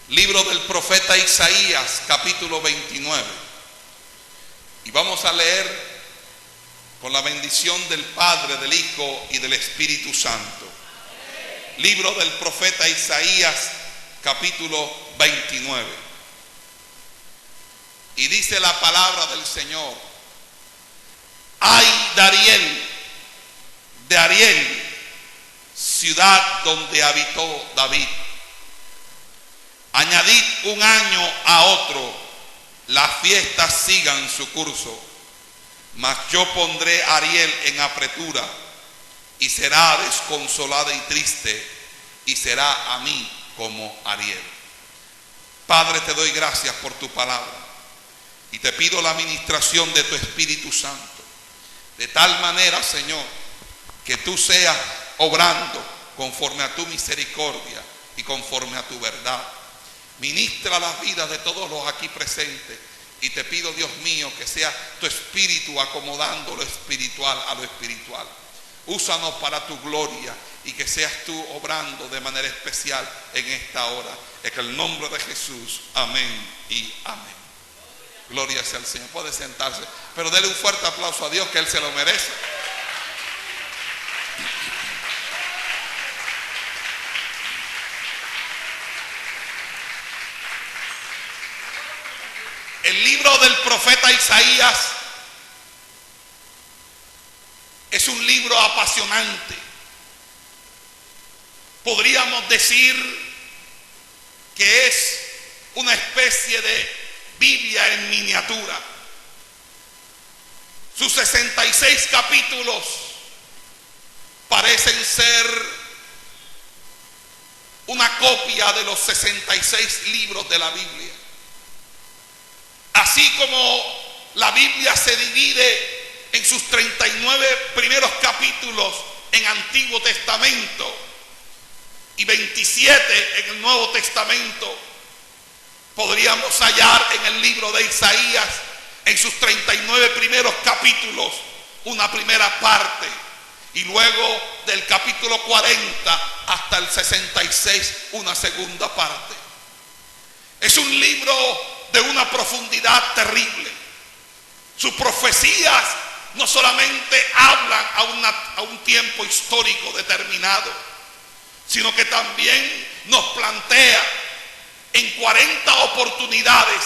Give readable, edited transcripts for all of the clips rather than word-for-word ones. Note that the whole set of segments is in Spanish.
Libro del profeta Isaías, capítulo 29. Y vamos a leer con la bendición del Padre, del Hijo y del Espíritu Santo. Libro del profeta Isaías, capítulo 29. Y dice la palabra del Señor: ay de Ariel, ciudad donde habitó David. Añadid un año a otro, las fiestas sigan su curso. Mas yo pondré a Ariel en apretura, y será desconsolada y triste, y será a mí como Ariel. Padre, te doy gracias por tu palabra, y te pido la administración de tu Espíritu Santo, de tal manera, Señor, que tú seas obrando conforme a tu misericordia y conforme a tu verdad. Ministra las vidas de todos los aquí presentes, y te pido, Dios mío, que sea tu Espíritu acomodando lo espiritual a lo espiritual. Úsanos para tu gloria, y que seas tú obrando de manera especial en esta hora. En el nombre de Jesús, amén y amén. Gloria sea al Señor. Puede sentarse, pero dele un fuerte aplauso a Dios, que Él se lo merece. El libro del profeta Isaías es un libro apasionante. Podríamos decir que es una especie de Biblia en miniatura. Sus 66 capítulos parecen ser una copia de los 66 libros de la Biblia. Así como la Biblia se divide en sus 39 primeros capítulos en Antiguo Testamento y 27 en el Nuevo Testamento, podríamos hallar en el libro de Isaías, en sus 39 primeros capítulos, una primera parte, y luego del capítulo 40 hasta el 66 una segunda parte. Es un libro de una profundidad terrible. Sus profecías no solamente hablan a un tiempo histórico determinado, sino que también nos plantea en 40 oportunidades,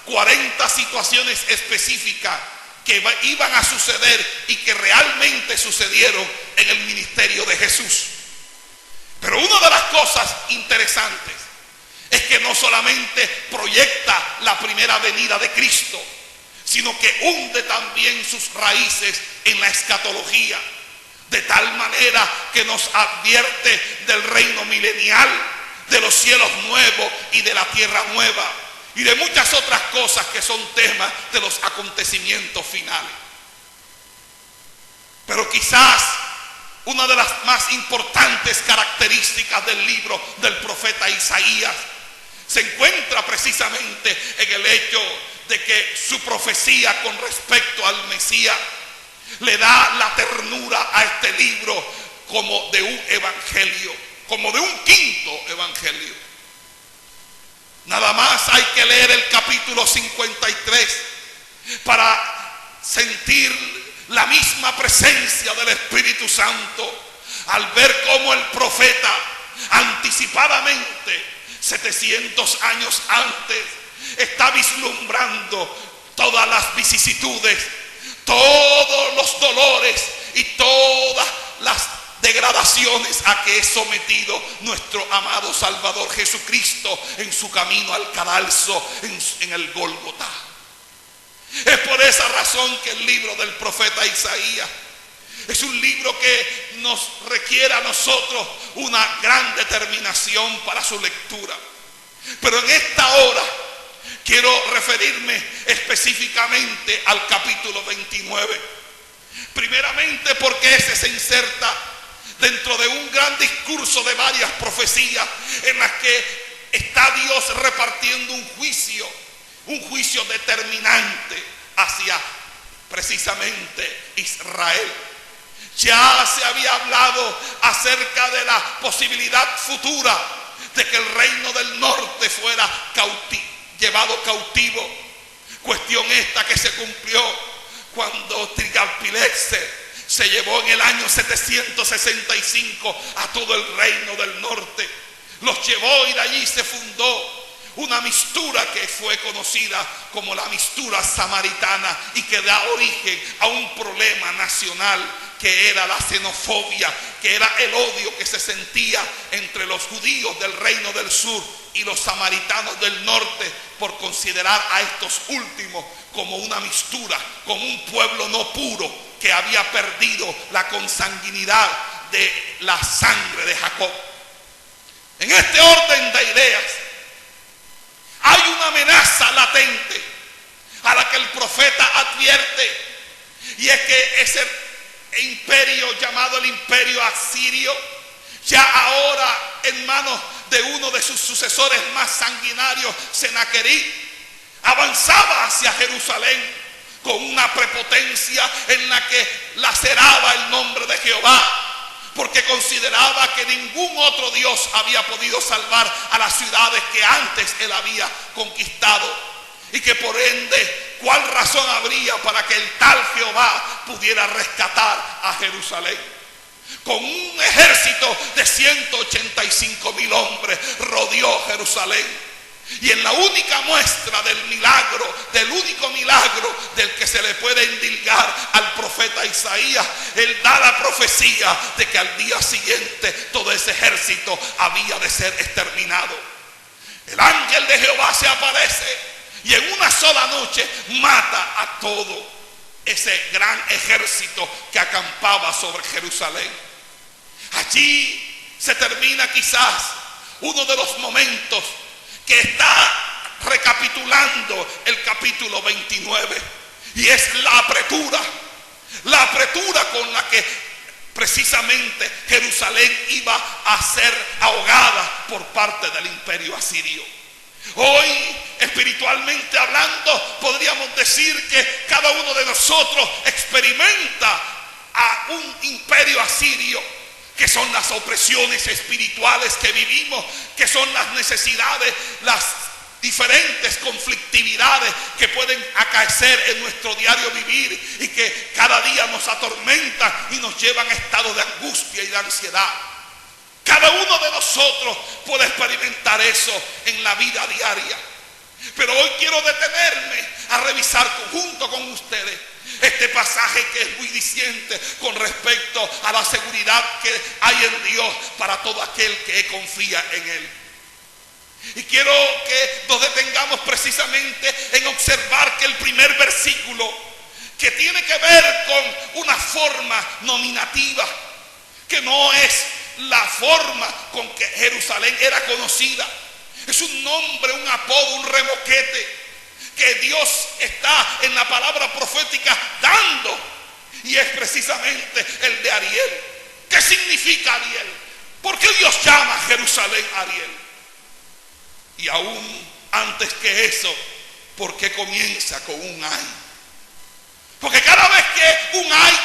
40 situaciones específicas que iban a suceder y que realmente sucedieron en el ministerio de Jesús. Pero una de las cosas interesantes es que no solamente proyecta la primera venida de Cristo, sino que hunde también sus raíces en la escatología, de tal manera que nos advierte del reino milenial, de los cielos nuevos y de la tierra nueva, y de muchas otras cosas que son temas de los acontecimientos finales. Pero quizás una de las más importantes características del libro del profeta Isaías se encuentra precisamente en el hecho de que su profecía con respecto al Mesías le da la ternura a este libro como de un evangelio, como de un quinto evangelio. Nada más hay que leer el capítulo 53 para sentir la misma presencia del Espíritu Santo, al ver cómo el profeta anticipadamente, 700 años antes, está vislumbrando todas las vicisitudes, todos los dolores y todas las degradaciones a que es sometido nuestro amado Salvador Jesucristo en su camino al cadalso, en el Gólgota. Es por esa razón que el libro del profeta Isaías es un libro que nos requiere a nosotros una gran determinación para su lectura. Pero en esta hora quiero referirme específicamente al capítulo 29. Primeramente porque ese se inserta dentro de un gran discurso de varias profecías en las que está Dios repartiendo un juicio determinante hacia precisamente Israel. Ya se había hablado acerca de la posibilidad futura de que el reino del norte fuera llevado cautivo. Cuestión esta que se cumplió cuando Tiglat-Pileser se llevó en el año 765 a todo el reino del norte. Los llevó y de allí se fundó una mistura que fue conocida como la mistura samaritana y que da origen a un problema nacional que era la xenofobia, que era el odio que se sentía entre los judíos del reino del sur y los samaritanos del norte por considerar a estos últimos como una mistura, como un pueblo no puro que había perdido la consanguinidad de la sangre de Jacob. En este orden de ideas hay una amenaza latente a la que el profeta advierte, y es que ese imperio llamado el imperio asirio, ya ahora en manos de uno de sus sucesores más sanguinarios, Senaquerib, avanzaba hacia Jerusalén con una prepotencia en la que laceraba el nombre de Jehová, porque consideraba que ningún otro Dios había podido salvar a las ciudades que antes él había conquistado, y que por ende, ¿cuál razón habría para que el tal Jehová pudiera rescatar a Jerusalén? Con un ejército de 185,000 hombres rodeó Jerusalén. Y en la única muestra del milagro, del único milagro del que se le puede endilgar al profeta Isaías, él da la profecía de que al día siguiente todo ese ejército había de ser exterminado. El ángel de Jehová se aparece y en una sola noche mata a todo ese gran ejército que acampaba sobre Jerusalén. Allí se termina quizás uno de los momentos que está recapitulando el capítulo 29, y es la apretura con la que precisamente Jerusalén iba a ser ahogada por parte del imperio asirio. Hoy, espiritualmente hablando, podríamos decir que cada uno de nosotros experimenta a un imperio asirio, que son las opresiones espirituales que vivimos, que son las necesidades, las diferentes conflictividades que pueden acaecer en nuestro diario vivir y que cada día nos atormentan y nos llevan a estados de angustia y de ansiedad. Cada uno de nosotros puede experimentar eso en la vida diaria. Pero hoy quiero detenerme a revisar junto con ustedes este pasaje que es muy diciente con respecto a la seguridad que hay en Dios para todo aquel que confía en Él. Y quiero que nos detengamos precisamente en observar que el primer versículo, que tiene que ver con una forma nominativa, que no es la forma con que Jerusalén era conocida, es un nombre, un apodo, un remoquete que Dios está en la palabra profética dando, y es precisamente el de Ariel. ¿Qué significa Ariel? ¿Por qué Dios llama a Jerusalén Ariel? Y aún antes que eso, ¿por qué comienza con un ay? Porque cada vez que un ay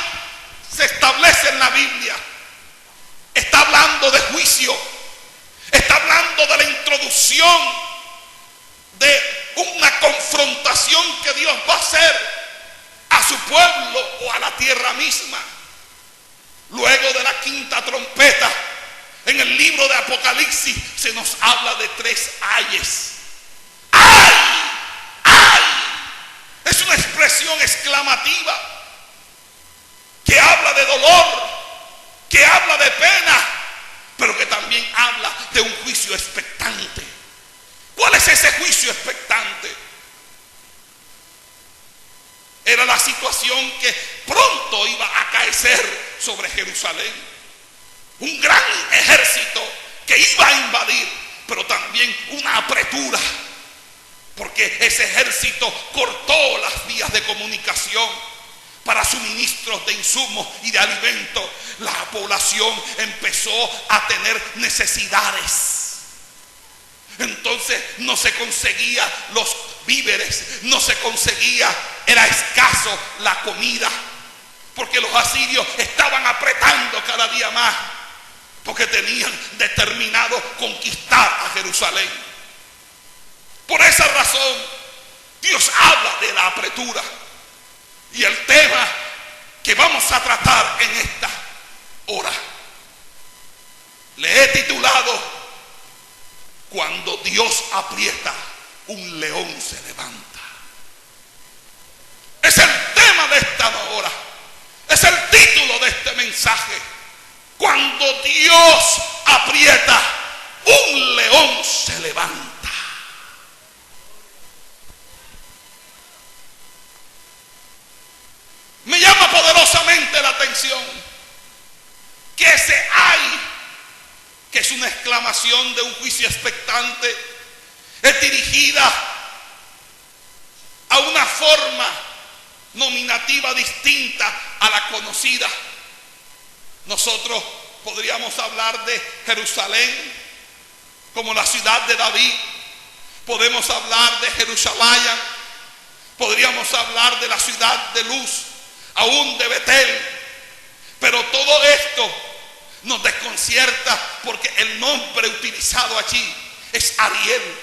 se establece en la Biblia, está hablando de juicio, está hablando de la introducción de una confrontación que Dios va a hacer a su pueblo o a la tierra misma. Luego de la quinta trompeta, en el libro de Apocalipsis se nos habla de 3 ayes. ¡Ay! ¡Ay! Es una expresión exclamativa que habla de dolor, que habla de pena, pero que también habla de un juicio expectante. ¿Cuál es ese juicio expectante? Era la situación que pronto iba a acaecer sobre Jerusalén. Un gran ejército que iba a invadir, pero también una apretura, porque ese ejército cortó las vías de comunicación para suministros de insumos y de alimentos. La población empezó a tener necesidades. Entonces no se conseguía los víveres, no se conseguía, era escaso la comida, porque los asirios estaban apretando cada día más, porque tenían determinado conquistar Jerusalén. Por esa razón, Dios habla de la apretura. Y el tema que vamos a tratar en esta hora, le he titulado: Cuando Dios aprieta, un león se levanta. Es el tema de esta hora. Es el título de este mensaje. Cuando Dios aprieta, un león se levanta. Me llama poderosamente la atención que ese "ay", que es una exclamación de un juicio expectante, es dirigida a una forma nominativa distinta a la conocida. Nosotros podríamos hablar de Jerusalén como la ciudad de David. Podemos hablar de Jerusalén. Podríamos hablar de la ciudad de luz, aún de Betel. Pero todo esto nos desconcierta porque el nombre utilizado allí es Ariel.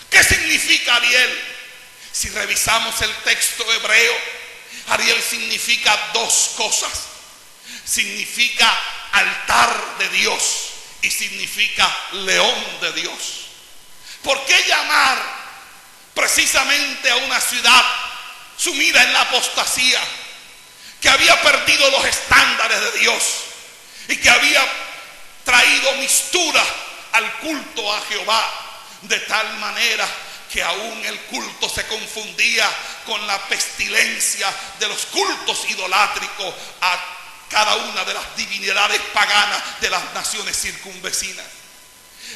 ¿Qué significa Ariel? Si revisamos el texto hebreo, Ariel significa dos cosas. Significa altar de Dios y significa león de Dios. ¿Por qué llamar precisamente a una ciudad sumida en la apostasía, que había perdido los estándares de Dios y que había traído mistura al culto a Jehová, de tal manera que aún el culto se confundía con la pestilencia de los cultos idolátricos a cada una de las divinidades paganas de las naciones circunvecinas?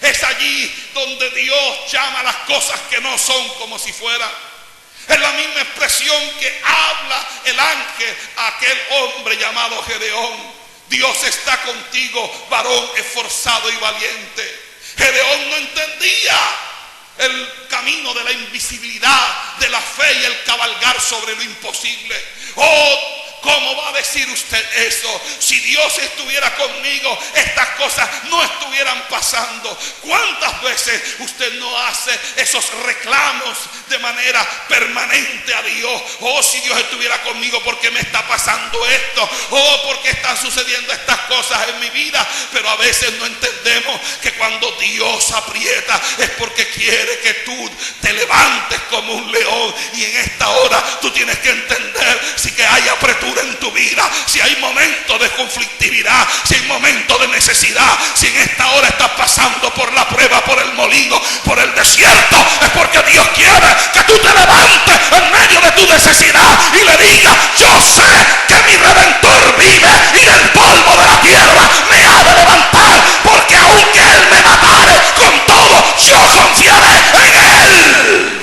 Es allí donde Dios llama a las cosas que no son como si fueran. Es la misma expresión que habla el ángel a aquel hombre llamado Gedeón: Dios está contigo, varón esforzado y valiente. Gedeón no entendía el camino de la invisibilidad, de la fe y el cabalgar sobre lo imposible. Oh, ¿cómo va a decir usted eso? Si Dios estuviera conmigo, estas cosas no estuvieran pasando. ¿Cuántas veces usted no hace esos reclamos de manera permanente a Dios? Oh, si Dios estuviera conmigo, ¿por qué me está pasando esto? Oh, ¿por qué están sucediendo estas cosas en mi vida? Pero a veces no entendemos que cuando Dios aprieta es porque quiere que tú te levantes como un león. Y en esta hora tú tienes que entender, si que hay apretura en tu vida, si hay momentos de conflictividad, si hay momentos de necesidad, si en esta hora estás pasando por la prueba, por el molino, por el desierto, es porque Dios quiere que tú te levantes en medio de tu necesidad y le digas: yo sé que mi Redentor vive y del polvo de la tierra me ha de levantar, porque aunque Él me matare, con todo yo confiaré en Él.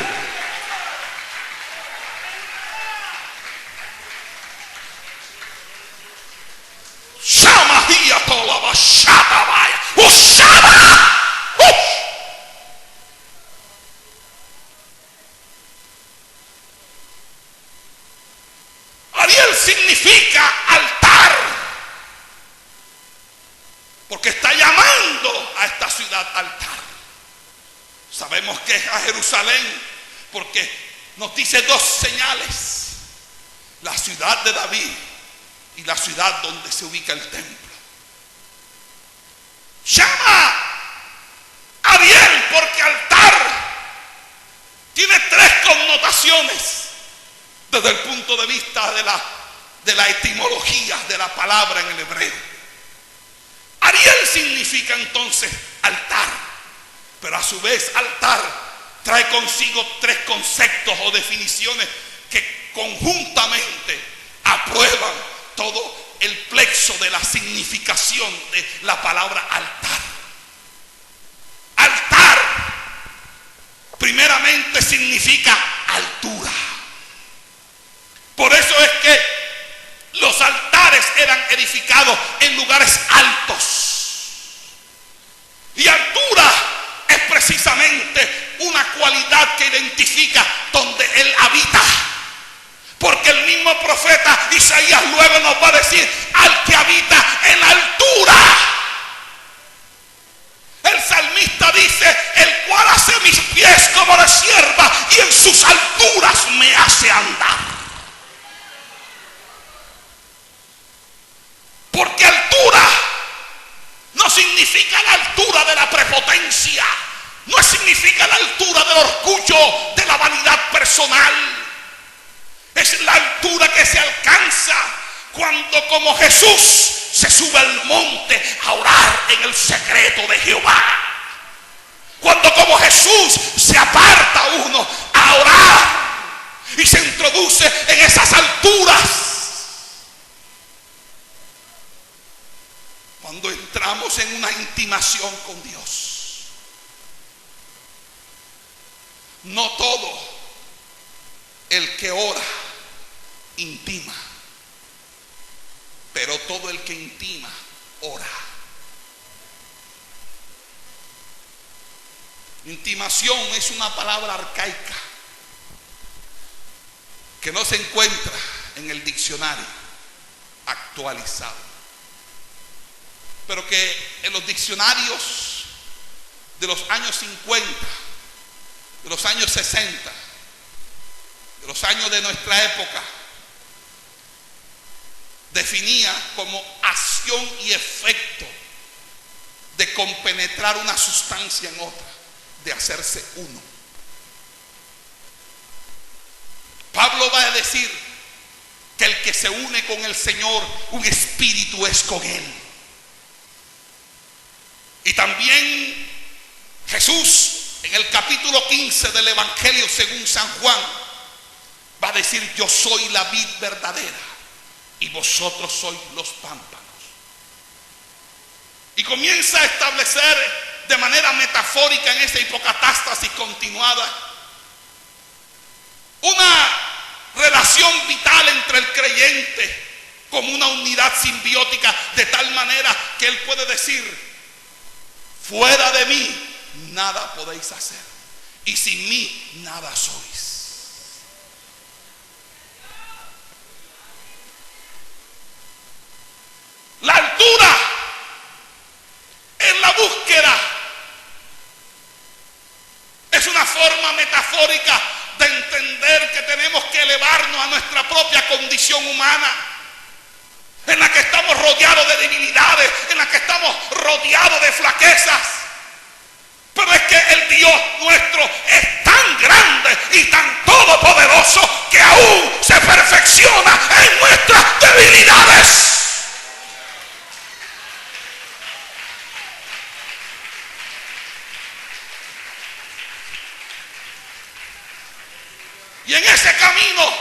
Ariel significa altar, porque está llamando a esta ciudad altar. Sabemos que es a Jerusalén porque nos dice dos señales: la ciudad de David y la ciudad donde se ubica el templo. Llama Ariel porque altar tiene tres connotaciones desde el punto de vista de la etimología de la palabra en el hebreo. Ariel significa entonces altar, pero a su vez altar trae consigo tres conceptos o definiciones que conjuntamente aprueban todo el plexo de la significación de la palabra altar. Altar primeramente significa altura. Por eso es que los altares eran edificados en lugares altos. Y altura es precisamente una cualidad que identifica donde Él habita. Porque el mismo profeta Isaías luego nos va a decir: al que habita en la altura. El salmista dice: el mis pies como de sierva y en sus alturas me hace andar. Porque altura no significa la altura de la prepotencia, no significa la altura del orgullo, de la vanidad personal. Es la altura que se alcanza cuando, como Jesús, se sube al monte a orar en el secreto de Jehová. Cuando, como Jesús, se aparta uno a orar y se introduce en esas alturas. Cuando entramos en una intimación con Dios. No todo el que ora intima, pero todo el que intima ora. Intimación es una palabra arcaica que no se encuentra en el diccionario actualizado, pero que en los diccionarios de los años 50, de los años 60, de los años de nuestra época, definía como acción y efecto de compenetrar una sustancia en otra, de hacerse uno. Pablo va a decir que el que se une con el Señor, un espíritu es con Él. Y también Jesús, en el capítulo 15 del Evangelio según San Juan, va a decir: yo soy la vid verdadera y vosotros sois los pámpanos. Y comienza a establecer de manera metafórica en esa hipocatástasis continuada una relación vital entre el creyente como una unidad simbiótica, de tal manera que él puede decir: fuera de mí nada podéis hacer, y sin mí nada sois. La altura en la búsqueda es una forma metafórica de entender que tenemos que elevarnos a nuestra propia condición humana, en la que estamos rodeados de debilidades, en la que estamos rodeados de flaquezas. Pero es que el Dios nuestro es tan grande y tan todopoderoso que aún se perfecciona en nuestras debilidades. Y en ese camino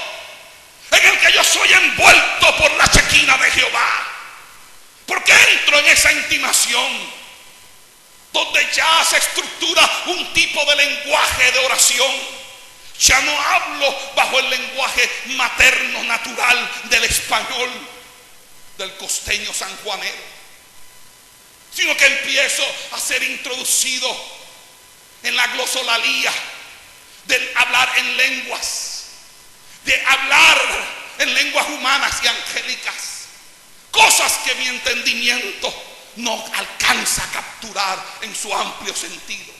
en el que yo soy envuelto por la chequina de Jehová, porque entro en esa intimación donde ya se estructura un tipo de lenguaje de oración. Ya no hablo bajo el lenguaje materno natural del español del costeño sanjuanero, sino que empiezo a ser introducido en la glosolalía del hablar en lenguas, de hablar en lenguas humanas y angélicas, cosas que mi entendimiento no alcanza a capturar en su amplio sentido,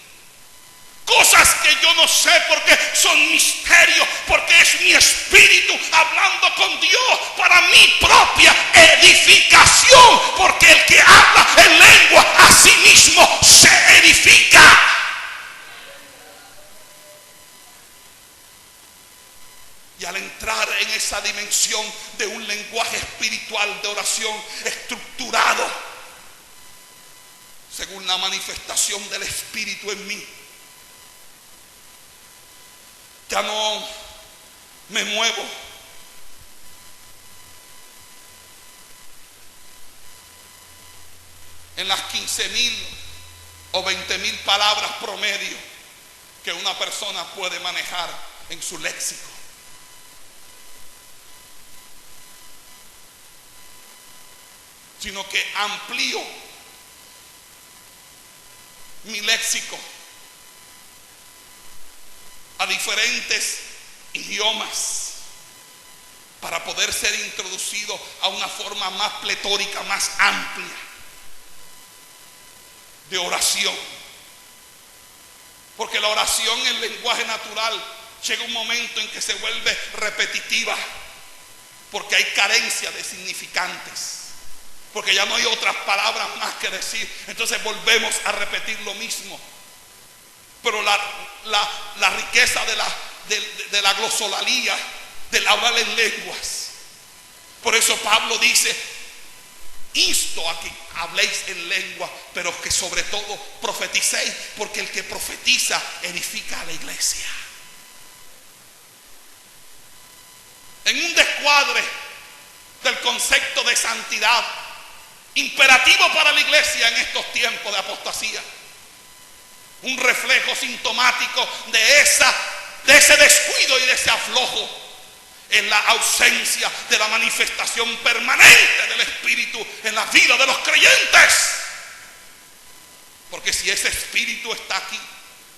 cosas que yo no sé porque son misterios, porque es mi espíritu hablando con Dios para mi propia edificación, porque el que habla en lengua a sí mismo se edifica. Y al entrar en esa dimensión de un lenguaje espiritual de oración estructurado según la manifestación del Espíritu en mí, ya no me muevo en las 15,000 o 20,000 palabras promedio que una persona puede manejar en su léxico, sino que amplío mi léxico a diferentes idiomas para poder ser introducido a una forma más pletórica, más amplia de oración. Porque la oración en lenguaje natural llega un momento en que se vuelve repetitiva, porque hay carencia de significantes, porque ya no hay otras palabras más que decir. Entonces volvemos a repetir lo mismo. Pero la riqueza de la glosolalía, del hablar en lenguas. Por eso Pablo dice: insto a que habléis en lengua, pero que sobre todo profeticéis, porque el que profetiza edifica a la iglesia. En un descuadre del concepto de santidad, imperativo para la iglesia en estos tiempos de apostasía, un reflejo sintomático de ese descuido y de ese aflojo, en la ausencia de la manifestación permanente del Espíritu en la vida de los creyentes. Porque si ese Espíritu está aquí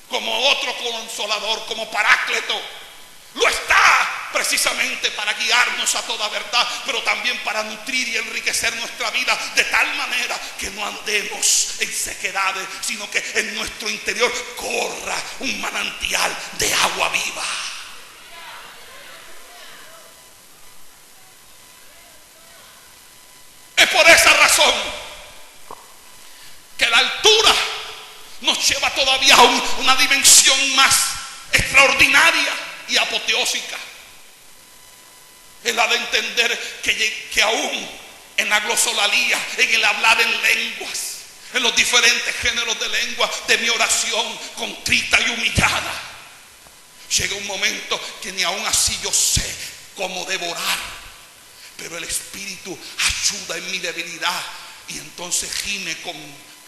como otro consolador, como Paráclito, lo está precisamente para guiarnos a toda verdad, pero también para nutrir y enriquecer nuestra vida, de tal manera que no andemos en sequedades, sino que en nuestro interior corra un manantial de agua viva. Es por esa razón que la altura nos lleva todavía a una dimensión más extraordinaria y apoteósica. Es la de entender que aún en la glosolalía, en el hablar en lenguas, en los diferentes géneros de lengua de mi oración contrita y humillada, llega un momento que ni aún así yo sé cómo devorar, pero el Espíritu ayuda en mi debilidad, y entonces gime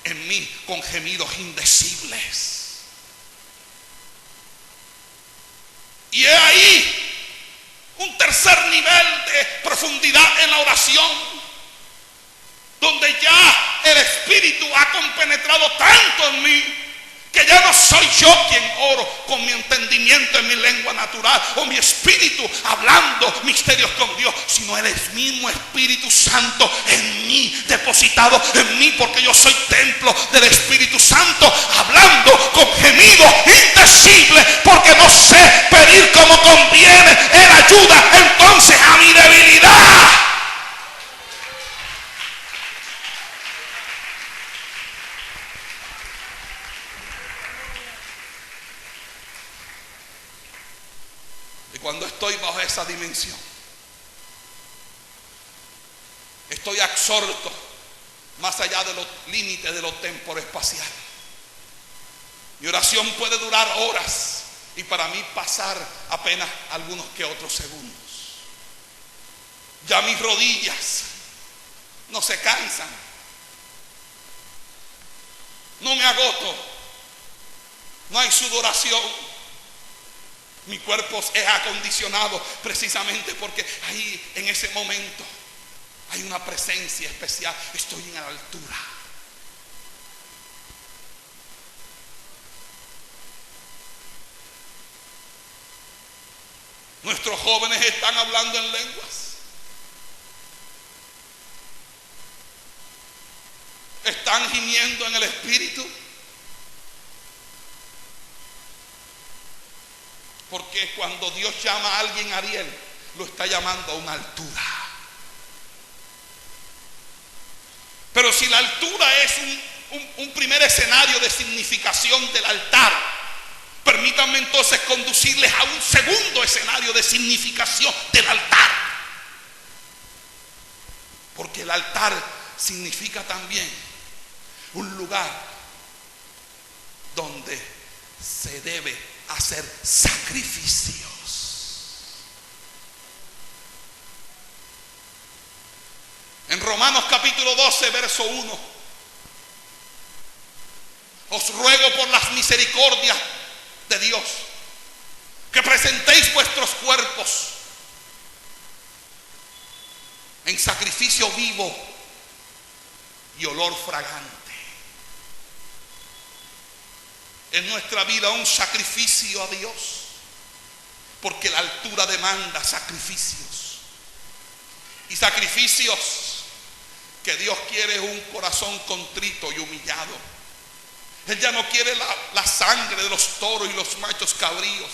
en mí con gemidos indecibles. Y es ahí un tercer nivel de profundidad en la oración, donde ya el Espíritu ha compenetrado tanto en mí que ya no soy yo quien oro con mi entendimiento en mi lengua natural o mi espíritu hablando misterios con Dios, sino el mismo Espíritu Santo en mí, depositado en mí, porque yo soy templo del Espíritu Santo, hablando con gemidos indecibles, porque no sé pedir como conviene. Él ayuda entonces a mi debilidad. Cuando estoy bajo esa dimensión, estoy absorto más allá de los límites de lo temporoespacial. Mi oración puede durar horas y para mí pasar apenas algunos que otros segundos. Ya mis rodillas no se cansan, no me agoto, no hay sudoración. Mi cuerpo es acondicionado precisamente porque ahí en ese momento hay una presencia especial. Estoy en la altura. Nuestros jóvenes están hablando en lenguas. Están gimiendo en el Espíritu. Porque cuando Dios llama a alguien Ariel, lo está llamando a una altura. Pero si la altura es un primer escenario de significación del altar, permítanme entonces conducirles a un segundo escenario de significación del altar. Porque el altar significa también un lugar donde se debe hacer sacrificios. En Romanos capítulo 12, verso 1: os ruego por las misericordias de Dios que presentéis vuestros cuerpos en sacrificio vivo y olor fragante. En nuestra vida un sacrificio a Dios, porque la altura demanda sacrificios, y sacrificios que Dios quiere es un corazón contrito y humillado. Él ya no quiere la sangre de los toros y los machos cabríos,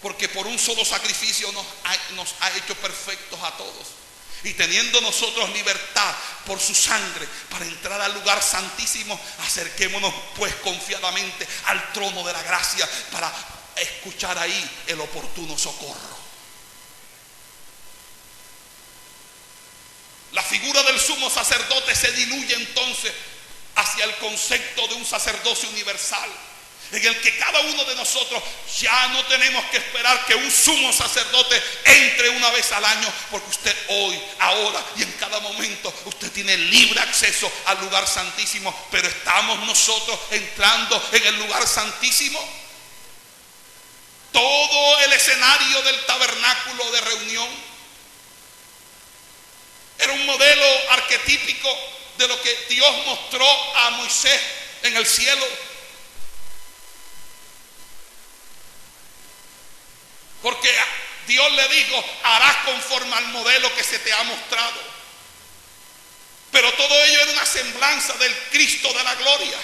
porque por un solo sacrificio nos ha hecho perfectos a todos. Y teniendo nosotros libertad por su sangre para entrar al lugar santísimo, acerquémonos pues confiadamente al trono de la gracia para escuchar ahí el oportuno socorro. La figura del sumo sacerdote se diluye entonces hacia el concepto de un sacerdocio universal, en el que cada uno de nosotros ya no tenemos que esperar que un sumo sacerdote entre una vez al año, porque usted hoy, ahora y en cada momento usted tiene libre acceso al lugar santísimo. Pero estamos nosotros entrando en el lugar santísimo. Todo el escenario del tabernáculo de reunión era un modelo arquetípico de lo que Dios mostró a Moisés en el cielo. Porque Dios le dijo: harás conforme al modelo que se te ha mostrado. Pero todo ello era una semblanza del Cristo de la gloria,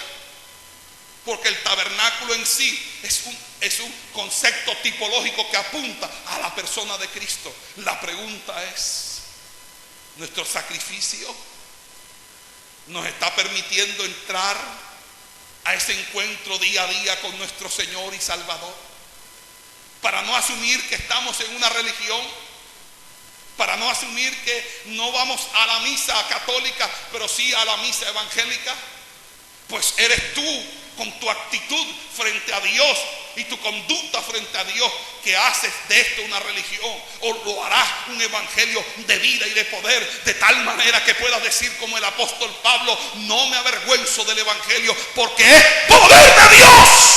porque el tabernáculo en sí es un concepto tipológico que apunta a la persona de Cristo. La pregunta es: ¿nuestro sacrificio nos está permitiendo entrar a ese encuentro día a día con nuestro Señor y Salvador? Para no asumir que estamos en una religión, para no asumir que no vamos a la misa católica, pero sí a la misa evangélica. Pues eres tú, con tu actitud frente a Dios y tu conducta frente a Dios, que haces de esto una religión, o lo harás un evangelio de vida y de poder, de tal manera que puedas decir como el apóstol Pablo: no me avergüenzo del evangelio, porque es poder de Dios.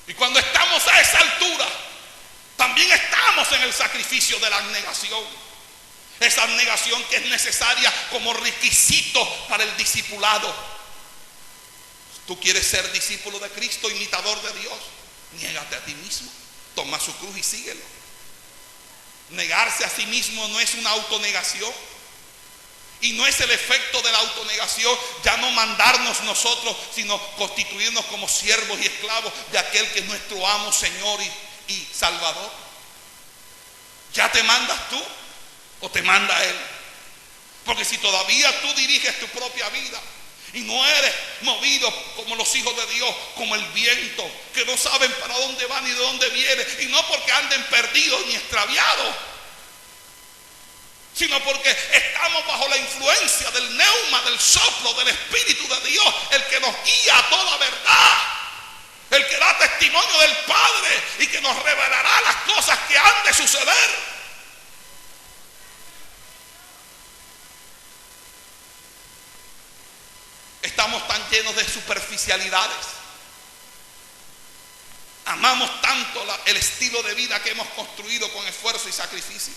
Y cuando estamos a esa altura, también estamos en el sacrificio de la abnegación. Esa abnegación que es necesaria como requisito para el discipulado. Tú quieres ser discípulo de Cristo, imitador de Dios, niégate a ti mismo, toma su cruz y síguelo. Negarse a sí mismo no es una autonegación. Y no es el efecto de la autonegación ya no mandarnos nosotros, sino constituirnos como siervos y esclavos de aquel que es nuestro amo, Señor y Salvador. ¿Ya te mandas tú o te manda Él? Porque si todavía tú diriges tu propia vida y no eres movido como los hijos de Dios, como el viento, que no saben para dónde van ni de dónde vienen, y no porque anden perdidos ni extraviados, sino porque estamos bajo la influencia del neuma, del soplo, del Espíritu de Dios, el que nos guía a toda verdad, el que da testimonio del Padre y que nos revelará las cosas que han de suceder. Estamos tan llenos de superficialidades, amamos tanto el estilo de vida que hemos construido con esfuerzo y sacrificio,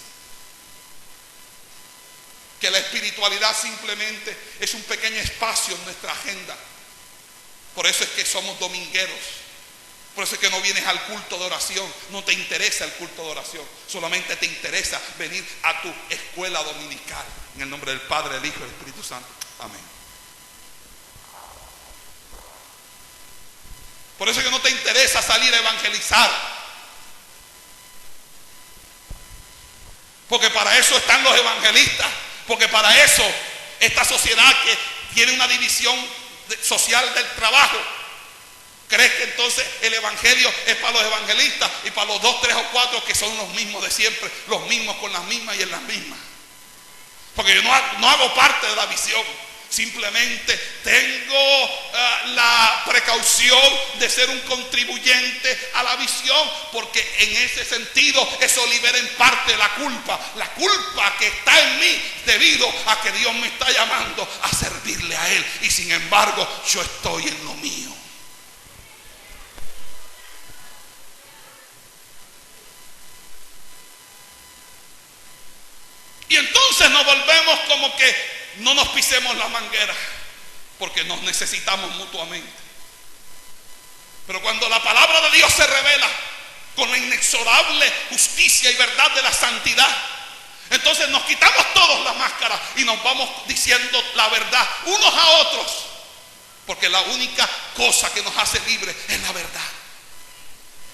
que la espiritualidad simplemente es un pequeño espacio en nuestra agenda. Por eso es que somos domingueros. Por eso es que no vienes al culto de oración. No te interesa el culto de oración. Solamente te interesa venir a tu escuela dominical. En el nombre del Padre, del Hijo y del Espíritu Santo. Amén. Por eso es que no te interesa salir a evangelizar. Porque para eso están los evangelistas. Porque para eso esta sociedad que tiene una división social del trabajo, ¿crees que entonces el evangelio es para los evangelistas y para los 2, 3 o 4 que son los mismos de siempre, los mismos con las mismas y en las mismas? Porque yo no hago parte de la visión. Simplemente tengo la precaución de ser un contribuyente a la visión, porque en ese sentido eso libera en parte la culpa que está en mí debido a que Dios me está llamando a servirle a Él, y sin embargo yo estoy en lo mío. Y entonces nos volvemos como que no nos pisemos la manguera, porque nos necesitamos mutuamente. Pero cuando la palabra de Dios se revela con la inexorable justicia y verdad de la santidad, entonces nos quitamos todos la máscara y nos vamos diciendo la verdad unos a otros, porque la única cosa que nos hace libres es la verdad.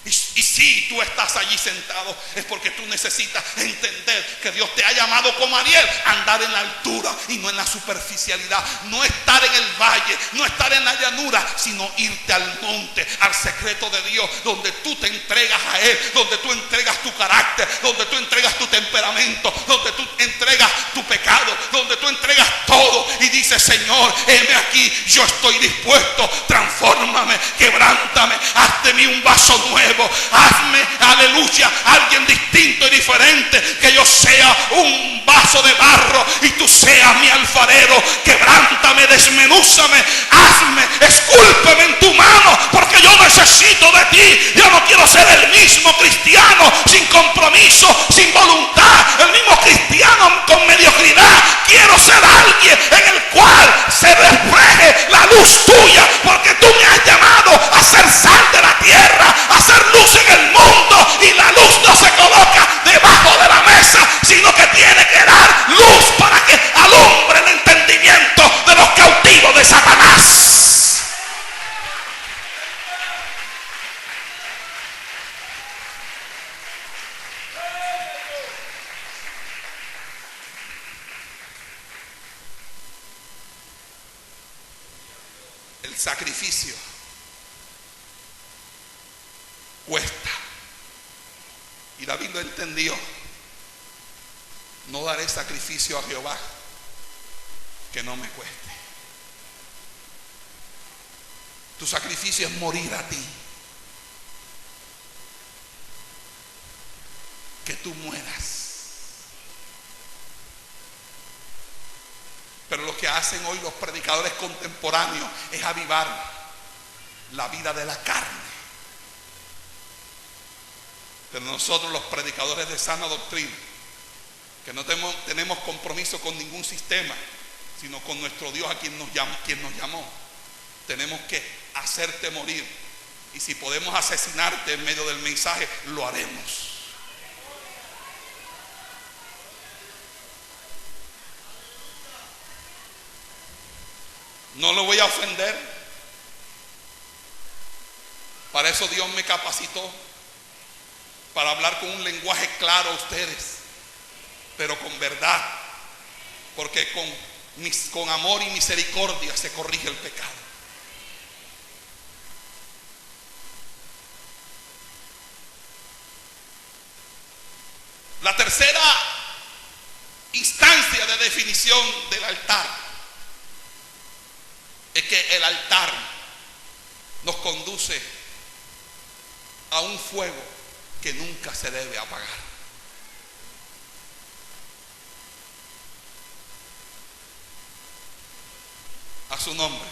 Y si tú estás allí sentado, es porque tú necesitas entender que Dios te ha llamado como Ariel a andar en la altura y no en la superficialidad, no estar en el valle, no estar en la llanura, sino irte al monte, al secreto de Dios, donde tú te entregas a Él, donde tú entregas tu carácter, donde tú entregas tu temperamento, donde tú entregas tu pecado, donde tú entregas todo y dices: Señor, heme aquí, yo estoy dispuesto, transfórmame, quebrántame, haz de mí un vaso nuevo. Hazme, aleluya, alguien distinto y diferente, que yo sea un vaso de barro y tú seas mi alfarero. Quebrántame, desmenúzame, hazme, escúlpeme en tu mano, porque yo necesito de ti. Yo no quiero ser el mismo cristiano sin compromiso, sin voluntad, el mismo cristiano con mediocridad. Quiero ser alguien en el cual se refleje la luz tuya, porque tú me has llamado a ser sal de la tierra, a ser luz en el mundo, y la luz no se coloca debajo de la mesa, sino que tiene que dar luz para que alumbre el entendimiento de los cautivos de Satanás. El sacrificio cuesta, y David lo entendió. No daré sacrificio a Jehová que no me cueste. Tu sacrificio es morir a ti, que tú mueras. Pero lo que hacen hoy los predicadores contemporáneos es avivar la vida de la carne. Pero nosotros, los predicadores de sana doctrina, que no tenemos compromiso con ningún sistema, sino con nuestro Dios, a quien nos llamó, tenemos que hacerte morir. Y si podemos asesinarte en medio del mensaje, lo haremos. No lo voy a ofender. Para eso Dios me capacitó, para hablar con un lenguaje claro a ustedes, pero con verdad, porque con amor y misericordia se corrige el pecado. La tercera instancia de definición del altar es que el altar nos conduce a un fuego que nunca se debe apagar. A su nombre,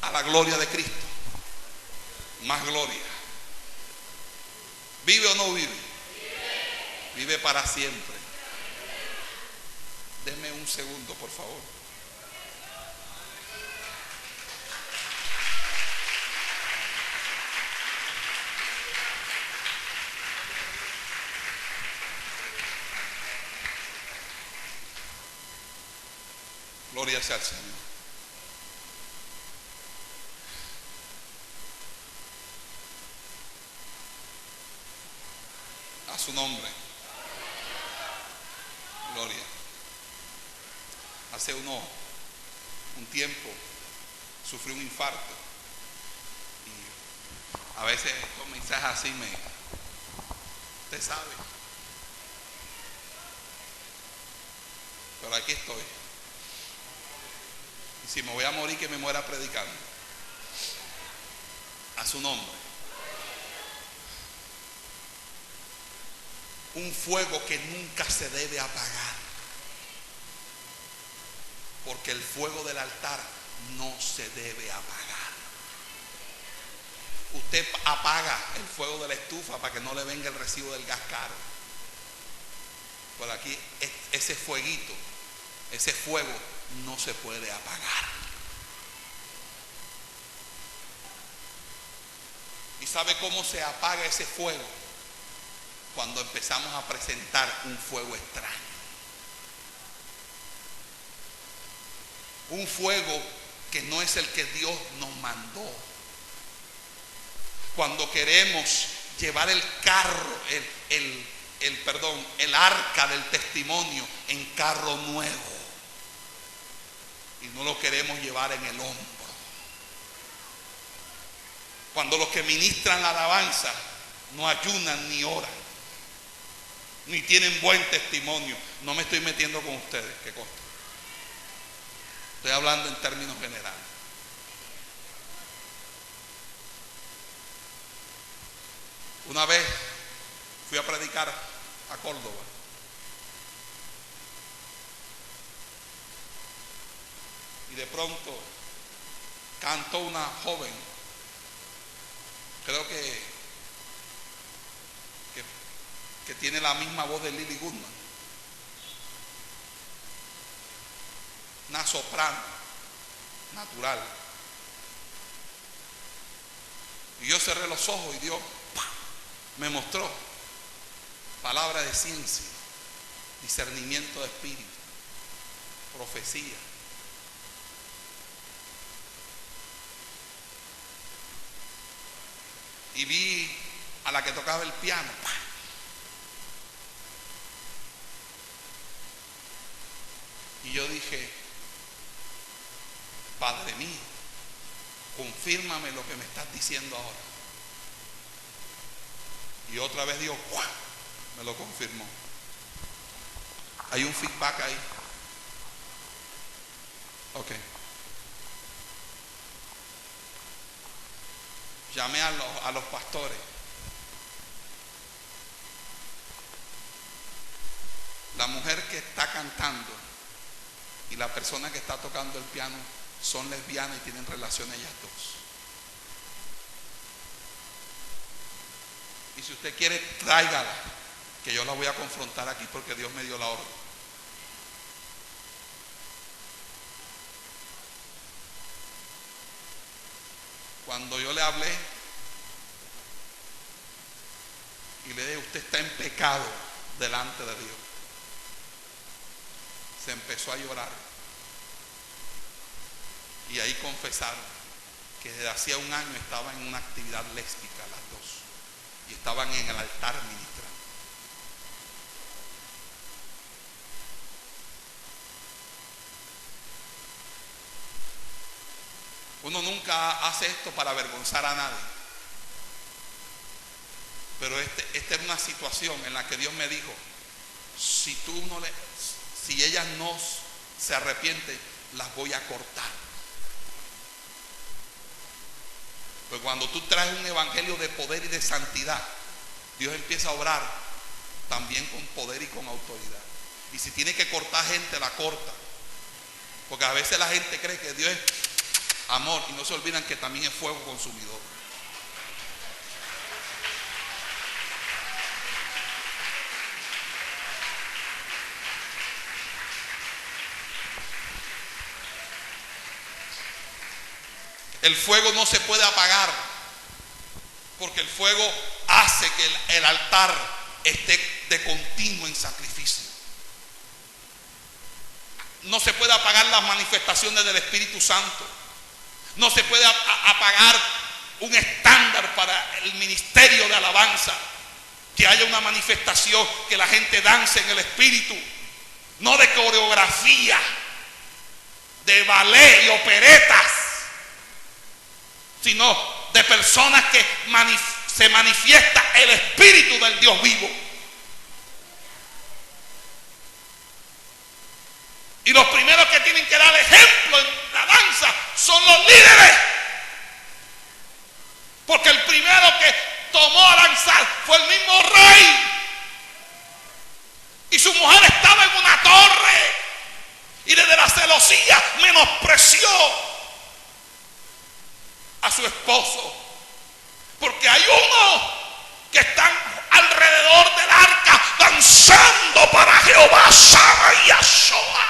a la gloria de Cristo, más gloria. ¿Vive o no vive? Vive para siempre. Deme un segundo, por favor. Gloria sea al Señor. A su nombre. Gloria. Hace un tiempo sufrí un infarto. Y a veces estos mensajes así usted sabe. Pero aquí estoy. Y si me voy a morir, que me muera predicando. A su nombre. Un fuego que nunca se debe apagar, porque el fuego del altar no se debe apagar. Usted apaga el fuego de la estufa para que no le venga el recibo del gas caro. Por aquí ese fueguito, ese fuego no se puede apagar. ¿Sabe cómo se apaga ese fuego? Cuando empezamos a presentar un fuego extraño. Un fuego que no es el que Dios nos mandó. Cuando queremos llevar el carro, el arca del testimonio en carro nuevo. Y no lo queremos llevar en el hombro. Cuando los que ministran la alabanza no ayunan ni oran, ni tienen buen testimonio. No me estoy metiendo con ustedes, que conste. Estoy hablando en términos generales. Una vez fui a predicar a Córdoba. Y de pronto cantó una joven, creo que tiene la misma voz de Lily Goodman, una soprano natural. Y yo cerré los ojos y Dios me mostró palabra de ciencia, discernimiento de espíritu, profecía. Y vi a la que tocaba el piano. Y yo dije, Padre mío, confírmame lo que me estás diciendo ahora. Y otra vez Dios me lo confirmó. Hay un feedback ahí. Ok. Llamé a los pastores. La mujer que está cantando y la persona que está tocando el piano son lesbianas y tienen relación ellas dos. Y si usted quiere, tráigala, que yo la voy a confrontar aquí porque Dios me dio la orden. Cuando yo le hablé y le dije, usted está en pecado delante de Dios, se empezó a llorar. Y ahí confesaron que desde hacía un año estaban en una actividad lésbica las dos. Y estaban en el altar ministrando. Uno nunca hace esto para avergonzar a nadie. Pero esta era una situación en la que Dios me dijo, si ellas no se arrepienten, las voy a cortar. Pero cuando tú traes un evangelio de poder y de santidad, Dios empieza a obrar también con poder y con autoridad. Y si tiene que cortar gente, la corta. Porque a veces la gente cree que Dios es amor y no se olvidan que también es fuego consumidor. El fuego no se puede apagar, porque el fuego hace que el altar esté de continuo en sacrificio. No se puede apagar las manifestaciones del Espíritu Santo. No se puede apagar un estándar para el ministerio de alabanza. Que haya una manifestación, que la gente dance en el Espíritu. No de coreografía, de ballet y operetas, sino de personas que se manifiesta el Espíritu del Dios vivo. Y los primeros que tienen que dar ejemplo en la danza son los líderes. Porque el primero que tomó a danzar fue el mismo rey. Y su mujer estaba en una torre. Y desde la celosía menospreció a su esposo. Porque hay unos que están alrededor del arca danzando para Jehová, Sama y Yahshua.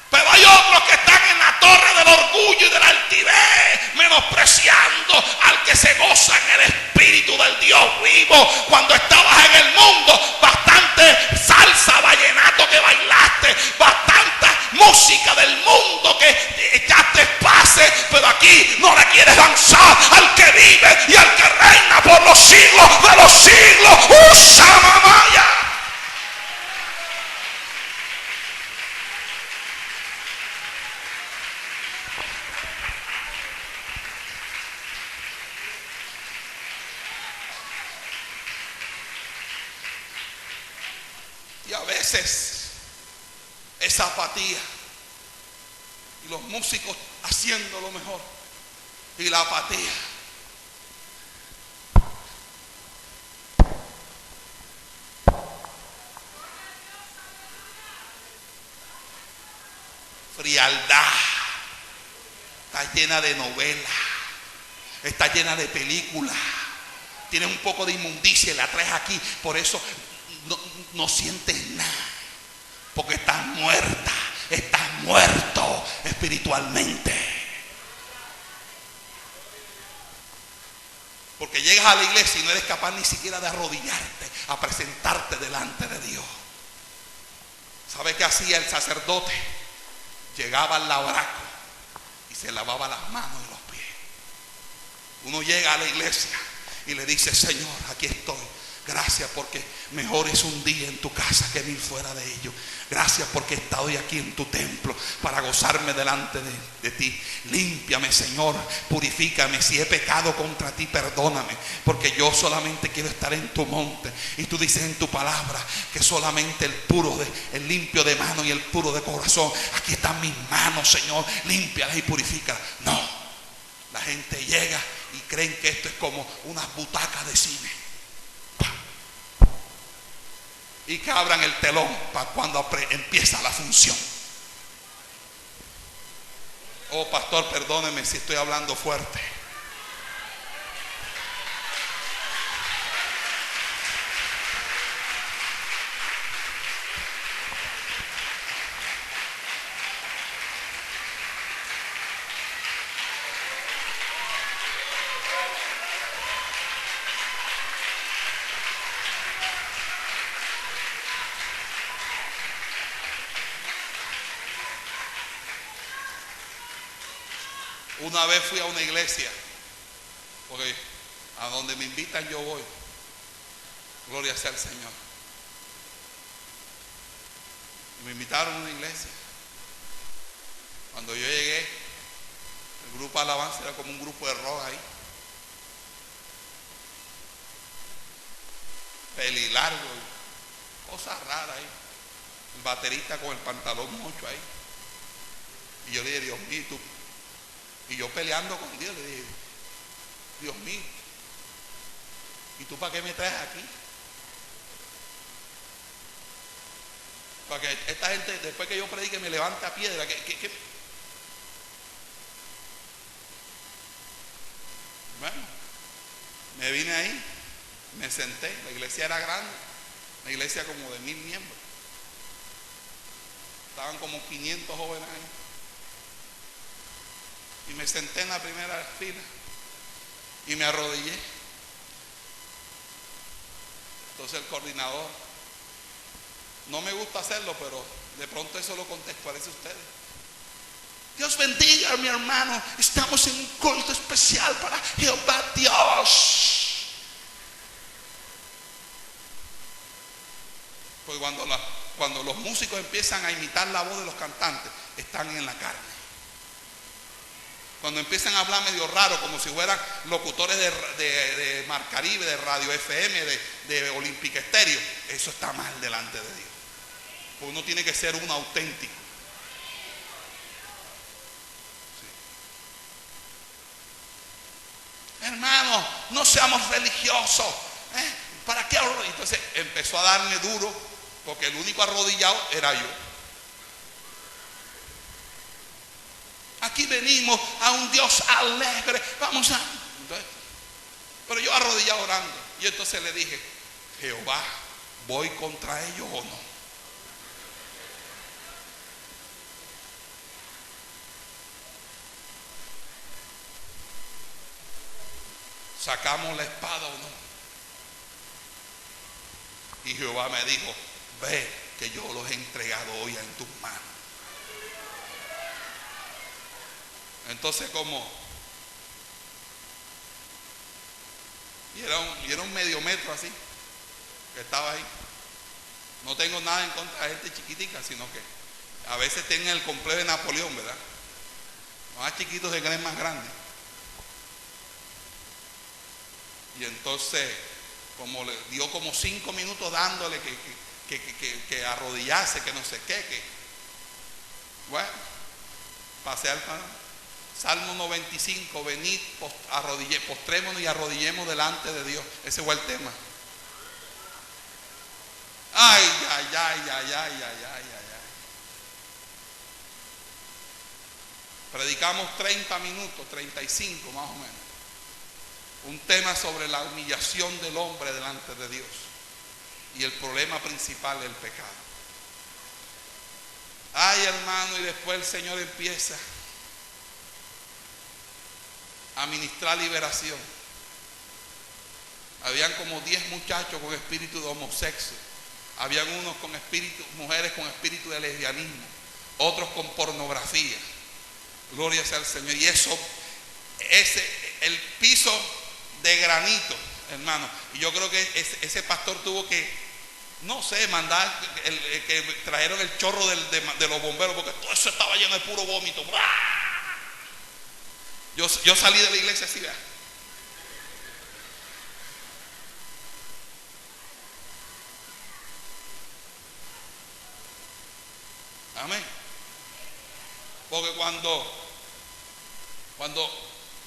Pero hay otros que están en la torre de del orgullo y de la altivez, menospreciando al que se goza en el Espíritu del Dios vivo. Cuando estabas en el mundo, bastante salsa, vallenato que bailaste, bastante música del mundo que echaste pase, pero aquí no le quieres danzar al que vive y al que reina por los siglos de los siglos. ¡Usa mamaya! Y a veces esa apatía y los músicos haciendo lo mejor y la apatía frialdad, está llena de novelas, está llena de películas, tienes un poco de inmundicia y la traes aquí, por eso no sientes nada, porque estás muerta, estás muerto espiritualmente. Porque llegas a la iglesia y no eres capaz ni siquiera de arrodillarte a presentarte delante de Dios. ¿Sabe qué hacía el sacerdote? Llegaba al labraco y se lavaba las manos y los pies. Uno llega a la iglesia y le dice: Señor, aquí estoy. Gracias porque mejor es un día en tu casa que 1000 fuera de ello. Gracias porque he estado hoy aquí en tu templo para gozarme delante de ti. Límpiame, Señor, purifícame. Si he pecado contra ti, perdóname, porque yo solamente quiero estar en tu monte. Y tú dices en tu palabra que solamente el limpio de mano y el puro de corazón. Aquí están mis manos, Señor, límpialas y purifícalas. No, la gente llega y creen que esto es como unas butacas de cine. Y que abran el telón para cuando empieza la función. Oh, pastor, perdóneme si estoy hablando fuerte. Una vez fui a una iglesia, porque a donde me invitan yo voy. Gloria sea al Señor. Y me invitaron a una iglesia. Cuando yo llegué, el grupo de alabanza era como un grupo de rock ahí. Pelilargo, cosas raras ahí. El baterista con el pantalón mocho ahí. Y yo le dije: Dios mío, tú. Y yo peleando con Dios, le dije: Dios mío, ¿y tú para qué me traes aquí? Para que esta gente, después que yo predique, me levanta piedra. ¿Qué? Bueno, me vine ahí, me senté. La iglesia era grande, la iglesia como de 1000 miembros. Estaban como 500 jóvenes ahí. Y me senté en la primera fila y me arrodillé. Entonces el coordinador, no me gusta hacerlo, pero de pronto eso lo contextualiza a ustedes. Dios bendiga, mi hermano, estamos en un culto especial para Jehová Dios. Pues cuando los músicos empiezan a imitar la voz de los cantantes, están en la carne. Cuando empiezan a hablar medio raro, como si fueran locutores de Mar Caribe, de Radio FM, de Olympic Stereo, eso está mal delante de Dios. Porque uno tiene que ser un auténtico. Sí. Hermano, no seamos religiosos. ¿Para qué? Entonces empezó a darme duro, porque el único arrodillado era yo. Aquí venimos a un Dios alegre. Vamos a... Entonces, pero yo arrodillado orando. Y entonces le dije: Jehová, ¿voy contra ellos o no? ¿sacamos la espada o no? Y Jehová me dijo: ve, que yo los he entregado hoy en tus manos. Entonces, como y era un medio metro así que estaba ahí. No tengo nada en contra de gente chiquitica, sino que a veces tienen el complejo de Napoleón, ¿verdad? Los más chiquitos se creen más grandes. Y entonces, como le dio como 5 minutos dándole que arrodillase, que no sé qué, bueno, pasé al Salmo 95, venid, postrémonos y arrodillemos delante de Dios. Ese fue el tema. Ay. Predicamos 30 minutos, 35 más o menos. Un tema sobre la humillación del hombre delante de Dios. Y el problema principal es el pecado. Ay, hermano, y después el Señor empieza a ministrar liberación. Habían como 10 muchachos con espíritu de homosexual. Habían unos con mujeres con espíritu de lesbianismo, otros con pornografía. Gloria sea al Señor. Y el piso de granito, hermano. Y yo creo que ese pastor tuvo que, no sé, mandar que trajeron el chorro de los bomberos, porque todo eso estaba lleno de puro vómito. Yo salí de la iglesia así, ¿verdad? Amén. Porque cuando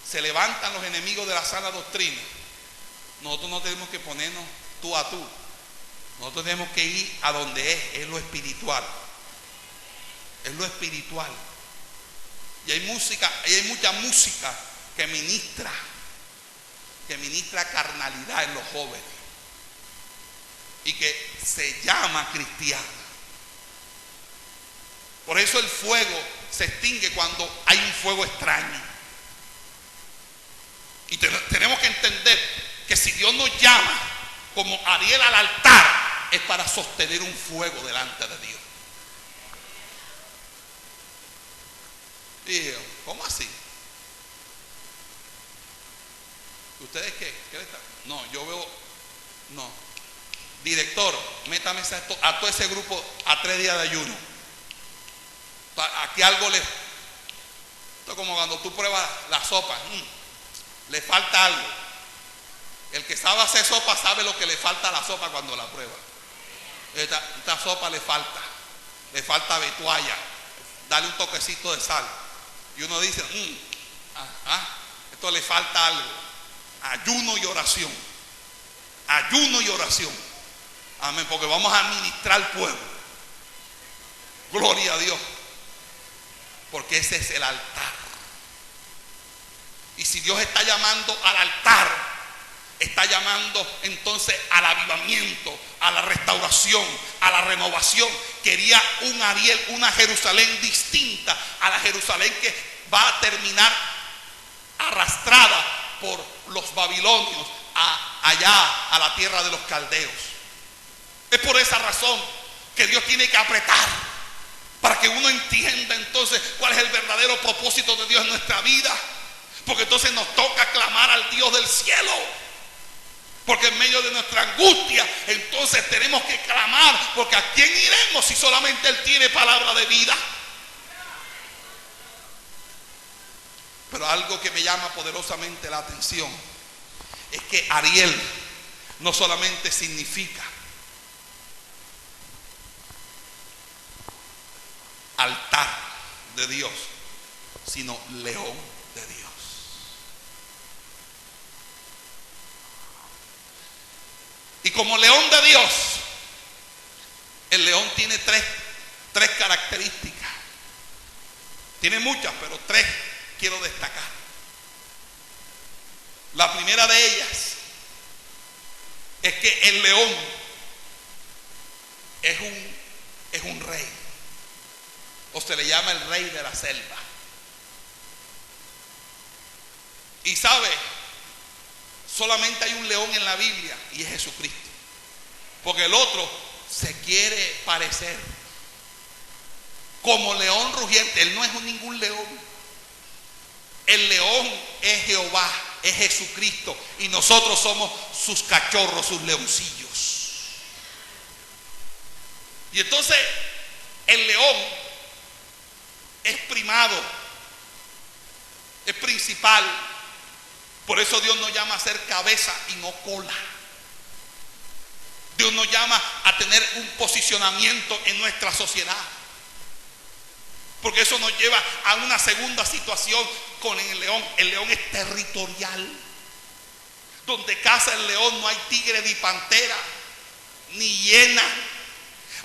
se levantan los enemigos de la sana doctrina, nosotros no tenemos que ponernos tú a tú. Nosotros tenemos que ir a donde es lo espiritual. Es lo espiritual. Y hay mucha música que ministra carnalidad en los jóvenes y que se llama cristiana. Por eso el fuego se extingue cuando hay un fuego extraño. Y tenemos que entender que si Dios nos llama como Ariel al altar, es para sostener un fuego delante de Dios. Y yo, ¿cómo así? ¿Ustedes qué? ¿Qué le están? No, yo veo. No. Director, métame a todo ese grupo a 3 días de ayuno. Aquí algo esto es como cuando tú pruebas la sopa, le falta algo. El que sabe hacer sopa sabe lo que le falta a la sopa cuando la prueba. Esta sopa le falta vetualla, dale un toquecito de sal. Y uno dice, esto le falta algo. Ayuno y oración. Ayuno y oración. Amén, porque vamos a administrar al pueblo. Gloria a Dios. Porque ese es el altar. Y si Dios está llamando al altar, está llamando entonces al avivamiento, a la restauración, a la renovación. Quería un Ariel, una Jerusalén distinta a la Jerusalén que va a terminar arrastrada por los babilonios allá a la tierra de los caldeos. Es por esa razón que Dios tiene que apretar para que uno entienda entonces cuál es el verdadero propósito de Dios en nuestra vida. Porque entonces nos toca clamar al Dios del cielo. Porque en medio de nuestra angustia, entonces tenemos que clamar. Porque ¿a quién iremos si solamente Él tiene palabra de vida? Pero algo que me llama poderosamente la atención es que Ariel no solamente significa altar de Dios, sino león de Dios. Y como león de Dios, el león tiene tres características. Tiene muchas, pero 3 quiero destacar. La primera de ellas es que el león es un rey. O se le llama el rey de la selva. Y sabe, solamente hay un león en la Biblia y es Jesucristo. Porque el otro se quiere parecer como león rugiente. Él no es ningún león. El león es Jehová, es Jesucristo, y nosotros somos sus cachorros, sus leoncillos. Y entonces el león es primado, es principal. Por eso Dios nos llama a ser cabeza y no cola. Dios nos llama a tener un posicionamiento en nuestra sociedad, porque eso nos lleva a una segunda situación con el león. El león es territorial. Donde caza el león no hay tigre ni pantera ni hiena.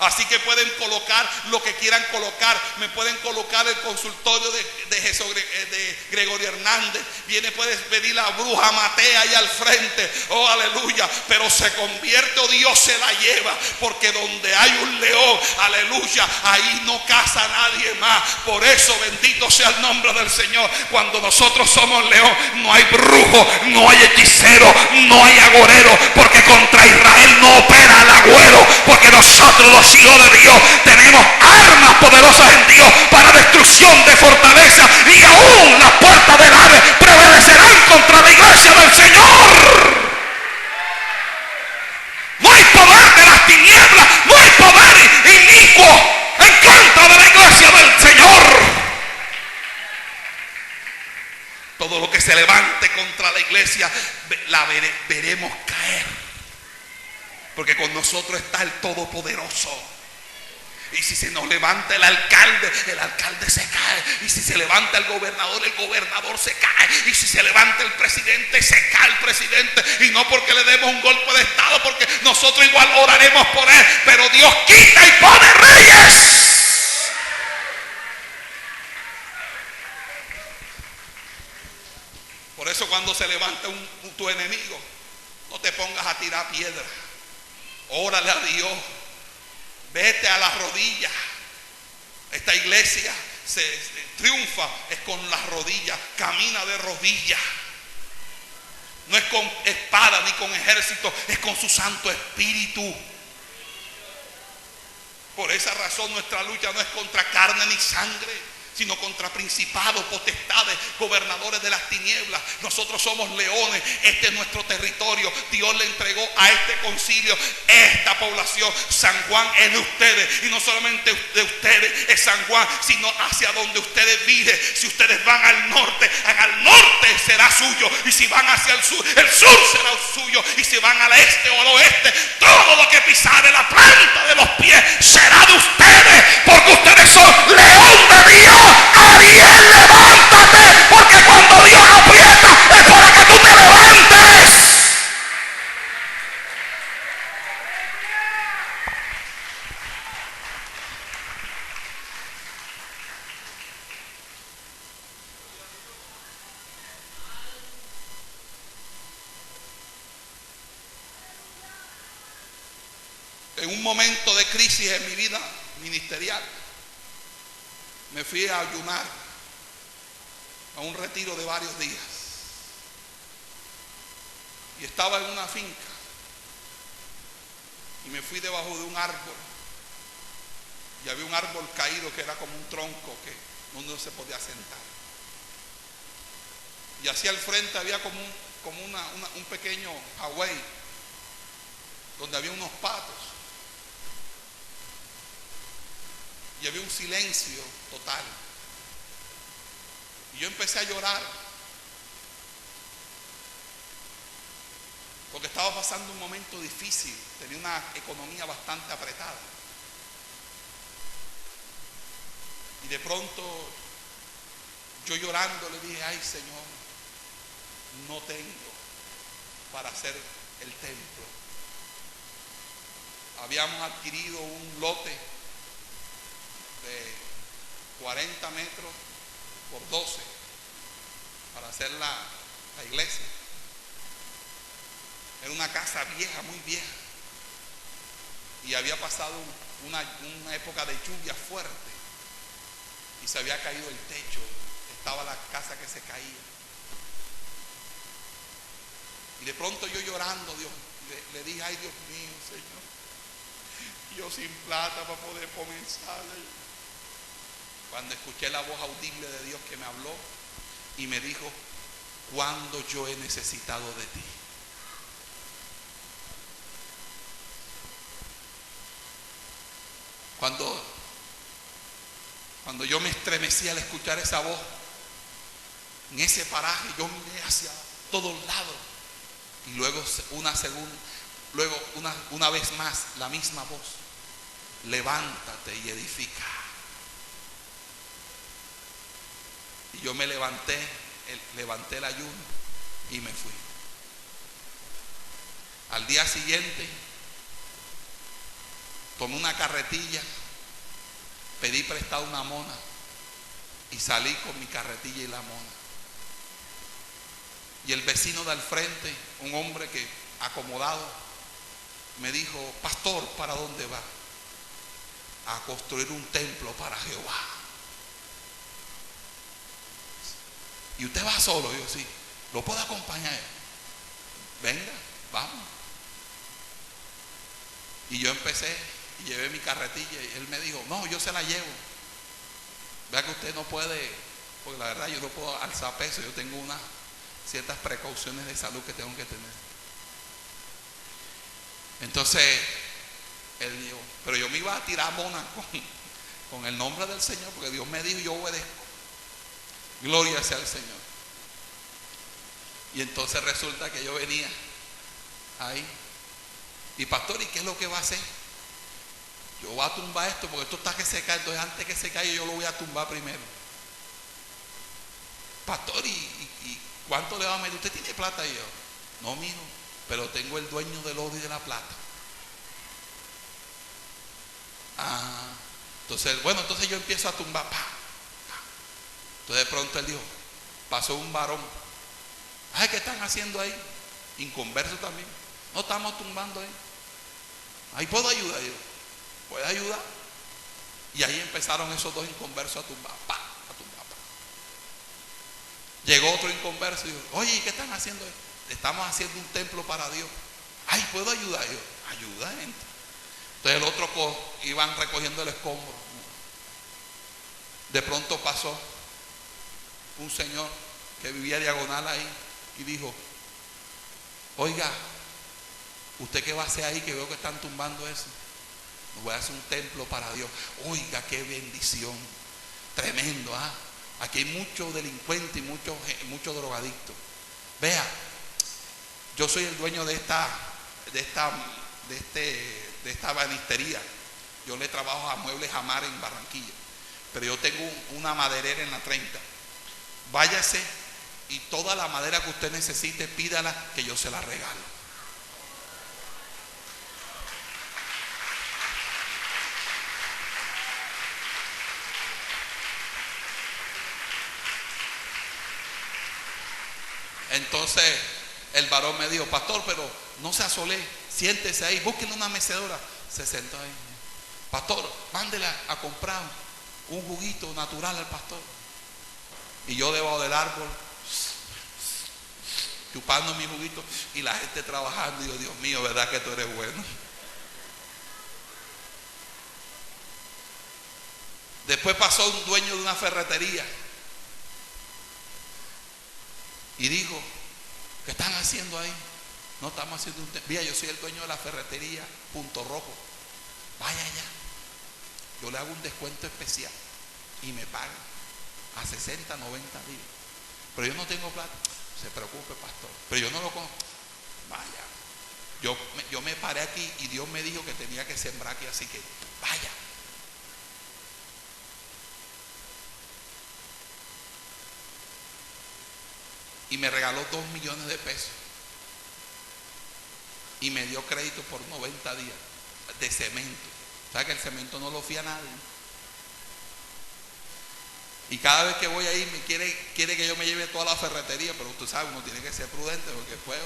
Así que pueden colocar lo que quieran colocar. Me pueden colocar el consultorio de Gregorio Hernández. Puedes pedir la bruja Matea ahí al frente. Oh, aleluya. Pero se convierte o Dios se la lleva. Porque donde hay un león, aleluya, ahí no caza nadie más. Por eso bendito sea el nombre del Señor. Cuando nosotros somos león, no hay brujo, no hay hechicero, no hay agorero. Porque contra Israel no opera el agüero. Porque nosotros los hijos de Dios tenemos armas poderosas en Dios para destrucción de fortaleza, y aún las puertas del Hades prevalecerán contra la iglesia del Señor. No hay poder de las tinieblas, no hay poder inicuo en contra de la iglesia del Señor. Todo lo que se levante contra la iglesia la veremos caer. Porque con nosotros está el Todopoderoso. Y si se nos levanta el alcalde se cae. Y si se levanta el gobernador se cae. Y si se levanta el presidente, se cae el presidente. Y no porque le demos un golpe de estado, porque nosotros igual oraremos por él. Pero Dios quita y pone reyes. Por eso cuando se levanta tu enemigo, no te pongas a tirar piedra. Órale a Dios. Vete a las rodillas. Esta iglesia se triunfa es con las rodillas. Camina de rodillas. No es con espada ni con ejército, es con su Santo Espíritu. Por esa razón nuestra lucha no es contra carne ni sangre, sino contra principados, potestades, gobernadores de las tinieblas. Nosotros somos leones. Este es nuestro territorio. Dios le entregó a este concilio esta población. San Juan es de ustedes, y no solamente de ustedes es San Juan, sino hacia donde ustedes viven. Si ustedes van al norte será suyo, y si van hacia el sur será suyo, y si van al este o al oeste, todo lo que pisare la planta de los pies será de ustedes, porque ustedes son león de Dios. Ariel, levántate, porque cuando Dios aprieta es para que tú te levantes. En un momento de crisis en mi vida ministerial, me fui a ayunar a un retiro de varios días. Y estaba en una finca. Y me fui debajo de un árbol. Y había un árbol caído que era como un tronco que uno se podía sentar. Y hacia el frente había como un pequeño highway donde había unos patos. Y había un silencio total. Y yo empecé a llorar, porque estaba pasando un momento difícil. Tenía una economía bastante apretada. Y de pronto, yo llorando le dije: ay, Señor, no tengo para hacer el templo. Habíamos adquirido un lote de 40 metros por 12 para hacer la iglesia. Era una casa vieja, muy vieja, y había pasado una época de lluvia fuerte y se había caído el techo. Estaba la casa que se caía. Y de pronto yo llorando, Dios, le dije, ay Dios mío, Señor, yo sin plata para poder comenzar. Cuando escuché la voz audible de Dios que me habló y me dijo, ¿cuándo yo he necesitado de ti? Cuando yo me estremecí al escuchar esa voz, en ese paraje yo miré hacia todos lados y luego una vez más la misma voz: levántate y edifica. Y yo me levanté el ayuno y me fui. Al día siguiente tomé una carretilla, pedí prestado una mona y salí con mi carretilla y la mona. Y el vecino de al frente, un hombre que acomodado, me dijo: pastor, ¿para dónde va? A construir un templo para Jehová. ¿Y usted va solo? Yo: sí. ¿Lo puedo acompañar? Venga, vamos. Y yo empecé y llevé mi carretilla y él me dijo: no, yo se la llevo. Vea que usted no puede, porque la verdad yo no puedo alzar peso, yo tengo ciertas precauciones de salud que tengo que tener. Entonces él dijo, pero yo me iba a tirar mona con el nombre del Señor, porque Dios me dijo y yo obedezco. Gloria sea al Señor. Y entonces resulta que yo venía ahí y: pastor, ¿y qué es lo que va a hacer? Yo voy a tumbar esto porque esto está que se cae, entonces antes que se caiga yo lo voy a tumbar primero. Pastor, ¿y cuánto le va a meter? ¿Usted tiene plata? Y yo: no, mijo, pero tengo el dueño del oro y de la plata. Entonces yo empiezo a tumbar. Entonces de pronto él dijo: pasó un varón. Ay, ¿qué están haciendo ahí? Inconverso también. No, estamos tumbando ahí. Ahí puedo ayudar. Yo: ¿puede ayudar? Y ahí empezaron esos dos inconversos a tumbar. Llegó otro inconverso y dijo: oye, ¿qué están haciendo ahí? Estamos haciendo un templo para Dios. Ay, ¿puedo ayudar? Yo: ayuda, gente. Entonces el otro iban recogiendo el escombro. De pronto pasó un señor que vivía diagonal ahí y dijo: oiga, ¿usted qué va a hacer ahí que veo que están tumbando eso? Voy a hacer un templo para Dios. Oiga, qué bendición. Tremendo, ¿ah? Aquí hay muchos delincuentes y muchos drogadictos. Vea, yo soy el dueño de esta banistería. Yo le trabajo a Muebles Amar en Barranquilla, pero yo tengo una maderera en la 30. Váyase y toda la madera que usted necesite, pídala que yo se la regalo. Entonces el varón me dijo: pastor, pero no se asole, siéntese ahí, búsquenle una mecedora. Se sentó ahí. Pastor, mándele a comprar un juguito natural al pastor. Y yo debajo del árbol chupando mi juguito y la gente trabajando. Y yo: Dios mío, ¿verdad que tú eres bueno? Después pasó un dueño de una ferretería y dijo: ¿qué están haciendo ahí? No, estamos haciendo un templo. Mira, yo soy el dueño de la ferretería Punto Rojo. Vaya allá, yo le hago un descuento especial y me pagan a 60, 90 días. Pero yo no tengo plata. Se preocupe, pastor, pero yo no lo conozco. Vaya, yo me paré aquí y Dios me dijo que tenía que sembrar aquí, así que vaya. Y me regaló 2 millones de pesos y me dio crédito por 90 días de cemento. ¿Sabe que el cemento no lo fía a nadie? Y cada vez que voy ahí me quiere que yo me lleve toda la ferretería, pero usted sabe, uno tiene que ser prudente porque después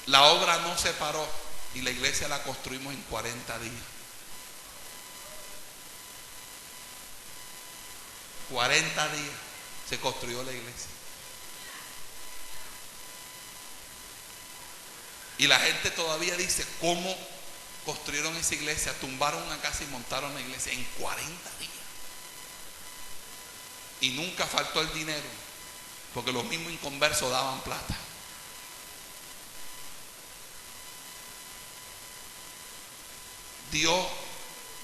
la obra no se paró y la iglesia la construimos en 40 días. 40 días Se construyó la iglesia. Y la gente todavía dice, ¿cómo construyeron esa iglesia? Tumbaron una casa y montaron la iglesia en 40 días. Y nunca faltó el dinero, porque los mismos inconversos daban plata. Dios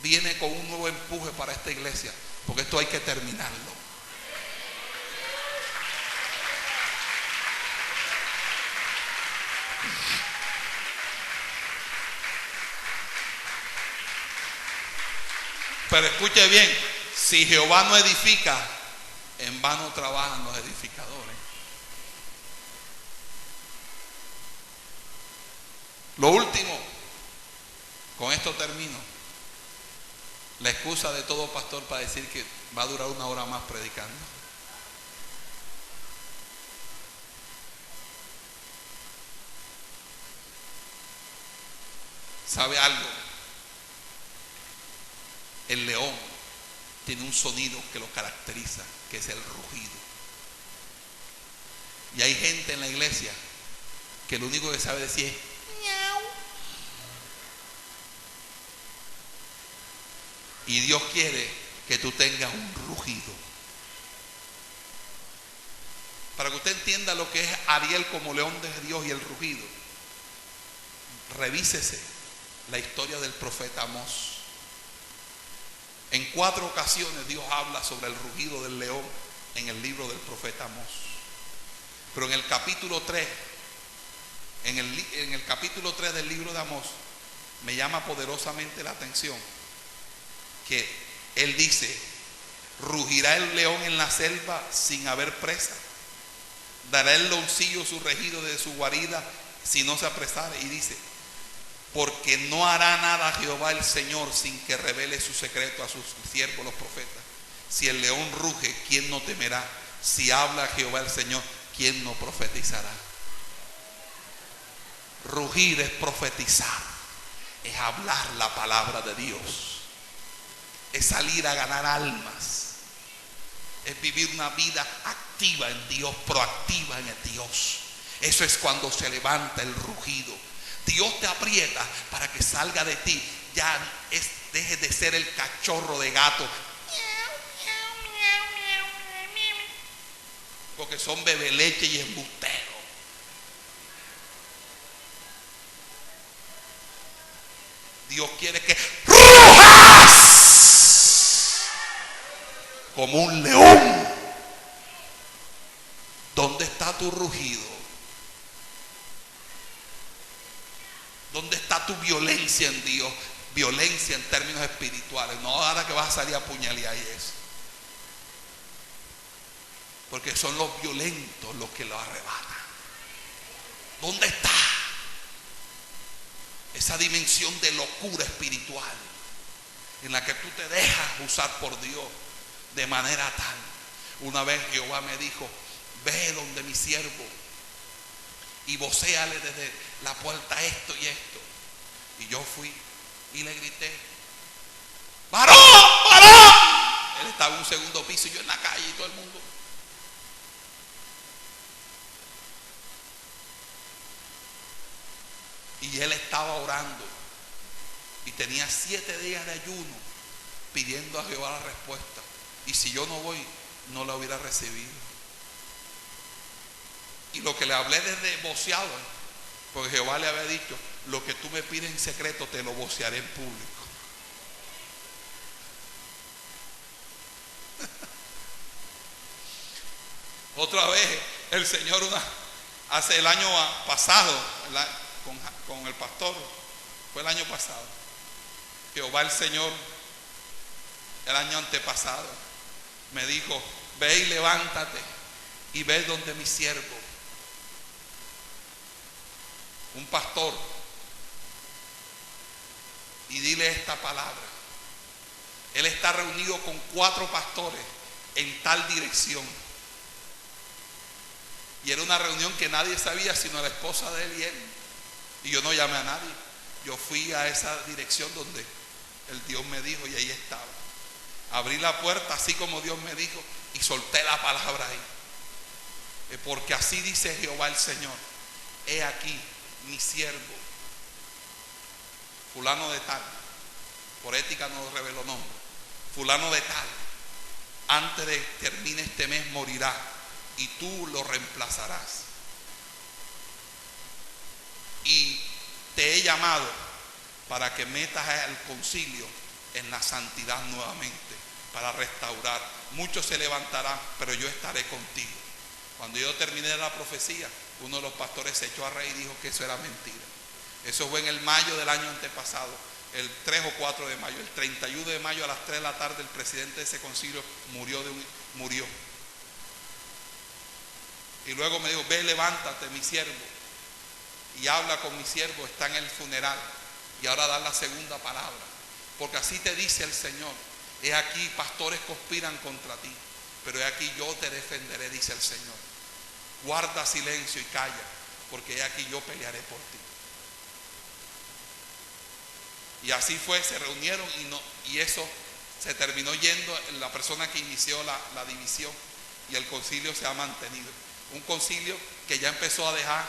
viene con un nuevo empuje para esta iglesia, porque esto hay que terminarlo. Pero escuche bien, si Jehová no edifica, en vano trabajan los edificadores. Lo último, con esto termino. La excusa de todo pastor para decir que va a durar 1 hora más predicando. ¿Sabe algo? El león tiene un sonido que lo caracteriza, que es el rugido. Y hay gente en la iglesia que lo único que sabe decir es miau. Y Dios quiere que tú tengas un rugido. Para que usted entienda lo que es Ariel como león de Dios y el rugido, revísese la historia del profeta Amós. En 4 ocasiones Dios habla sobre el rugido del león en el libro del profeta Amós. Pero en el capítulo 3, en el capítulo 3 del libro de Amós, me llama poderosamente la atención que él dice: rugirá el león en la selva sin haber presa, dará el leoncillo su rugido de su guarida si no se apresare. Y dice: porque no hará nada Jehová el Señor sin que revele su secreto a sus siervos los profetas. Si el león ruge, ¿quién no temerá? Si habla Jehová el Señor, ¿quién no profetizará? Rugir es profetizar, es hablar la palabra de Dios, es salir a ganar almas, es vivir una vida activa en Dios, proactiva en el Dios. Eso es cuando se levanta el rugido. Dios te aprieta para que salga de ti. Ya deje de ser el cachorro de gato, porque son bebeleche y embusteros. Dios quiere que rujas como un león. ¿Dónde está tu rugido? ¿Dónde está tu violencia en Dios? Violencia en términos espirituales. No ahora que vas a salir a puñalear y eso. Porque son los violentos los que lo arrebatan. ¿Dónde está esa dimensión de locura espiritual en la que tú te dejas usar por Dios de manera tal? Una vez Jehová me dijo: ve donde mi siervo y vocéale desde la puerta esto y esto. Y yo fui y le grité: ¡varón! ¡varón! Él estaba en un segundo piso y yo en la calle y todo el mundo. Y él estaba orando y tenía 7 días de ayuno pidiendo a Jehová la respuesta. Y si yo no voy, no la hubiera recibido. Y lo que le hablé desde voceado, porque Jehová le había dicho: lo que tú me pides en secreto te lo vocearé en público. Otra vez el Señor, hace el año pasado, con el pastor, fue el año pasado, Jehová el Señor, el año antepasado, me dijo: ve y levántate y ve donde mi siervo, un pastor, y dile esta palabra. Él está reunido con 4 pastores en tal dirección. Y era una reunión que nadie sabía sino la esposa de él y él. Y yo no llamé a nadie. Yo fui a esa dirección donde el Dios me dijo y ahí estaba. Abrí la puerta así como Dios me dijo y solté la palabra ahí. Porque así dice Jehová el Señor: he aquí mi siervo, fulano de tal, por ética no reveló nombre, fulano de tal, antes de que termine este mes morirá y tú lo reemplazarás. Y te he llamado para que metas al concilio en la santidad nuevamente, para restaurar. Muchos se levantarán, pero yo estaré contigo. Cuando yo terminé la profecía, uno de los pastores se echó a reír y dijo que eso era mentira. Eso fue en el mayo del año antepasado, el 3 o 4 de mayo. El 31 de mayo a las 3 de la tarde el presidente de ese concilio murió. Y luego me dijo: ve, levántate, mi siervo, y habla con mi siervo, está en el funeral. Y ahora da la segunda palabra, porque así te dice el Señor: he aquí pastores conspiran contra ti, pero he aquí yo te defenderé, dice el Señor. Guarda silencio y calla, porque he aquí yo pelearé por ti. Y así fue, se reunieron y eso se terminó yendo la persona que inició la división, y el concilio se ha mantenido. Un concilio que ya empezó a dejar,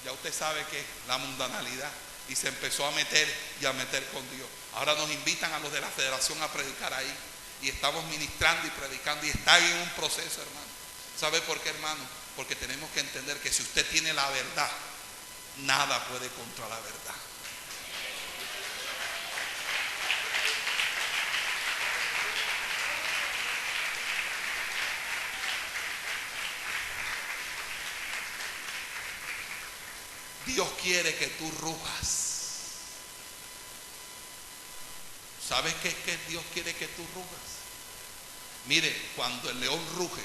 ya usted sabe que la mundanalidad, y se empezó a meter con Dios. Ahora nos invitan a los de la federación a predicar ahí, y estamos ministrando y predicando, y está en un proceso, hermano. ¿Sabe por qué, hermano? Porque tenemos que entender que si usted tiene la verdad, nada puede contra la verdad. Dios quiere que tú rujas. ¿Sabes qué es que Dios quiere que tú rujas? Mire, cuando el león ruge,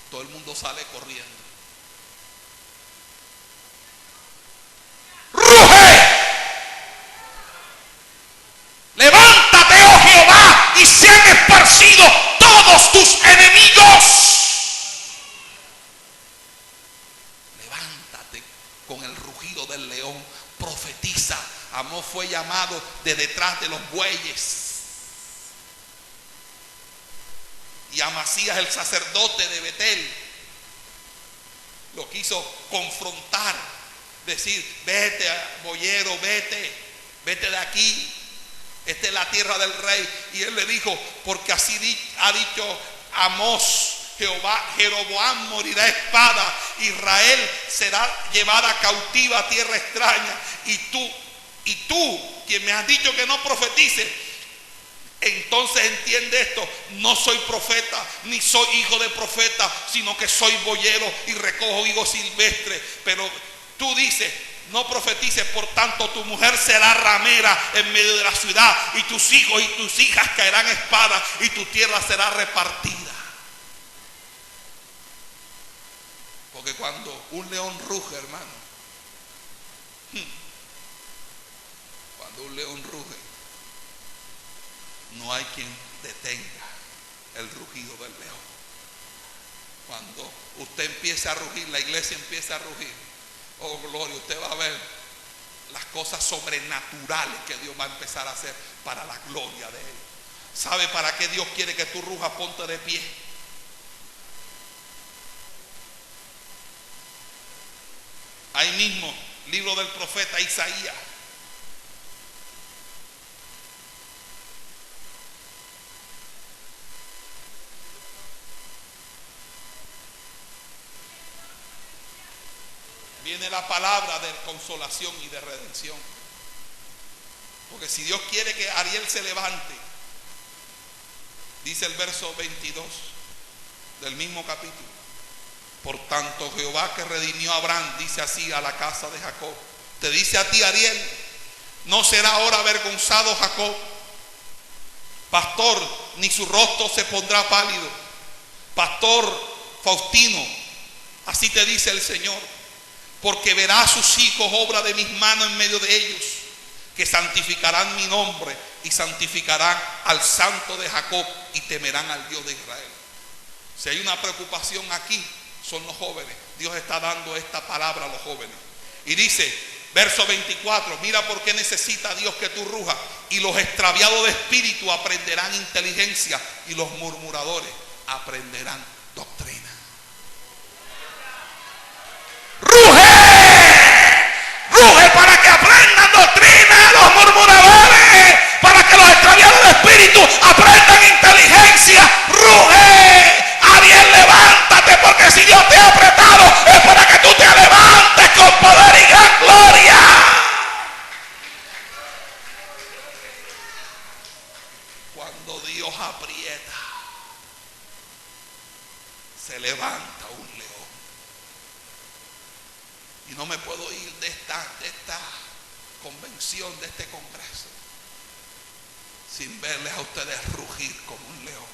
todo el mundo sale corriendo. ¡Ruge! Levántate, oh Jehová, y sean esparcidos todos tus enemigos. Levántate con el rugido del león, profetiza. Amós fue llamado de detrás de los bueyes. Y Amasías, el sacerdote de Betel, lo quiso confrontar, decir: vete, boyero, vete de aquí, esta es la tierra del rey. Y él le dijo: porque así ha dicho Amós, Jeroboam morirá a espada, Israel será llevada cautiva a tierra extraña, y tú, quien me has dicho que no profetice, entonces entiende esto: no soy profeta, ni soy hijo de profeta, sino que soy boyero y recojo higo silvestre. Pero tú dices: no profetices, por tanto tu mujer será ramera en medio de la ciudad, y tus hijos y tus hijas caerán espada, y tu tierra será repartida. Porque cuando un león ruge, hermano, cuando un león ruge, no hay quien detenga el rugido del león. Cuando usted empiece a rugir, la iglesia empieza a rugir, oh gloria, usted va a ver las cosas sobrenaturales que Dios va a empezar a hacer para la gloria de Él. ¿Sabe para qué Dios quiere que tú rujas? Ponte de pie. Ahí mismo, libro del profeta Isaías. Viene la palabra de consolación y de redención. Porque si Dios quiere que Ariel se levante, dice el verso 22 del mismo capítulo: por tanto Jehová que redimió a Abraham dice así a la casa de Jacob, te dice a ti, Ariel: no será ahora avergonzado Jacob, pastor, ni su rostro se pondrá pálido. Pastor Faustino, así te dice el Señor: porque verá a sus hijos obra de mis manos en medio de ellos, que santificarán mi nombre y santificarán al Santo de Jacob y temerán al Dios de Israel. Si hay una preocupación aquí, son los jóvenes. Dios está dando esta palabra a los jóvenes y dice: verso 24, mira por qué necesita Dios que tú rujas. Y los extraviados de espíritu aprenderán inteligencia, y los murmuradores aprenderán doctrina. ¡Ruge! ¡Ruge para que aprendan doctrina los murmuradores! Para que los extraviados de espíritu aprendan inteligencia. ¡Ruge! Ariel, levántate, porque si Dios te ha apretado es para que tú te levantes con poder y gran gloria. Cuando Dios aprieta, se levanta un león. Y no me puedo ir de esta convención, de este congreso, sin verles a ustedes rugir como un león,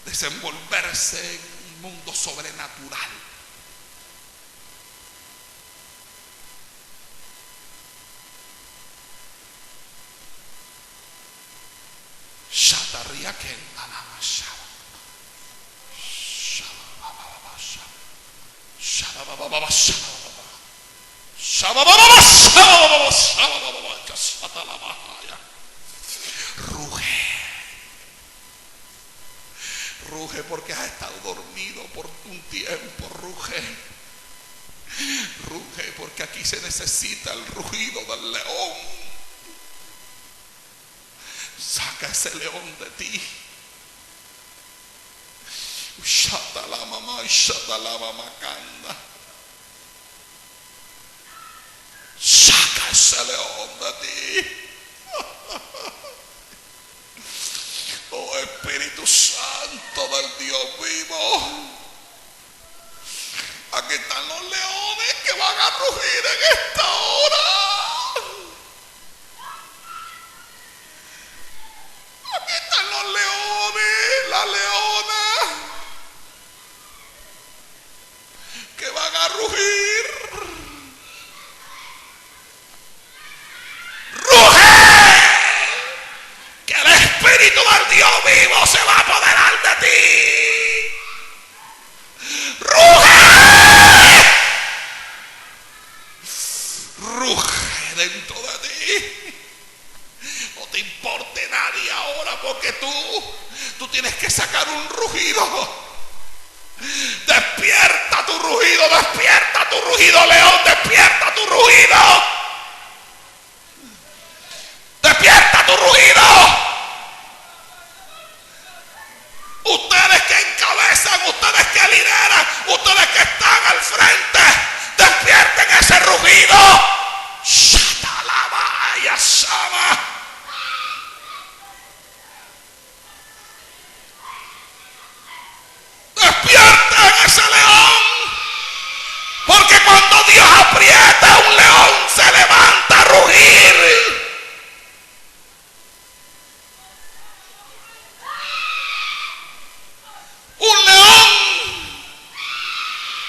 desenvolverse en un mundo sobrenatural. Ruge porque has estado dormido por un tiempo. Ruge porque aquí se necesita el rugido del león. Saca ese león de ti. Saca ese león de ti. Oh Espíritu Santo del Dios vivo. Aquí están los leones que van a rugir en esta hora. Aquí están los leones, la leona, que van a rugir. ¡Ruge! Que el Espíritu del Dios vivo se va a apoderar de ti. ¡Ruge! Ruge dentro de ti. No te importe nadie ahora, porque tú tienes que sacar un rugido. Despierta tu rugido, león, despierta tu rugido. Despierta tu rugido. Ustedes que encabezan, ustedes que lideran, ustedes que están al frente, despierten ese rugido. Shatalabaya Sama. Despierten ese león, porque cuando Dios aprieta, un león se levanta a rugir. Un león.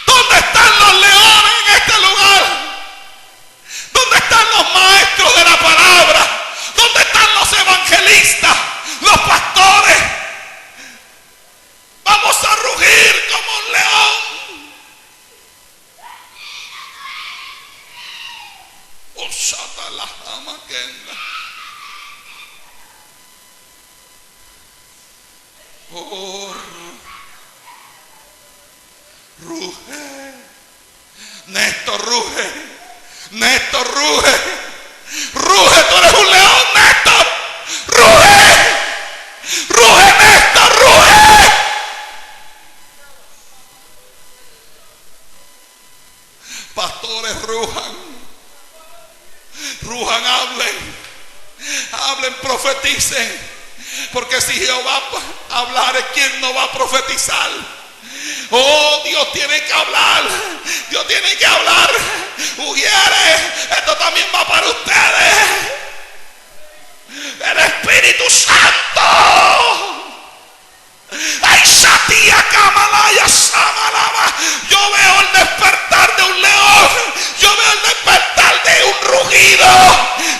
¿Dónde están los leones en este lugar? ¿Dónde están los maestros de la palabra? ¿Dónde están los evangelistas, los pastores? Vamos a rugir como un león. Osata la jama kenga. Oh, ruge. Néstor, ruge. Néstor, ruge. Ruge, tú eres un león, Néstor. Ruge. Ruge, Néstor, ruge. Pastores, rujan. Rujan, hablen, profeticen. Porque si Jehová hablar, ¿quién no va a profetizar? Oh, Dios tiene que hablar. Dios tiene que hablar. Ujieres, esto también va para ustedes. El Espíritu Santo. Ay, Shatia Kamalaya Samalaba. Yo veo el despertar de un león. Yo veo el despertar de un rugido.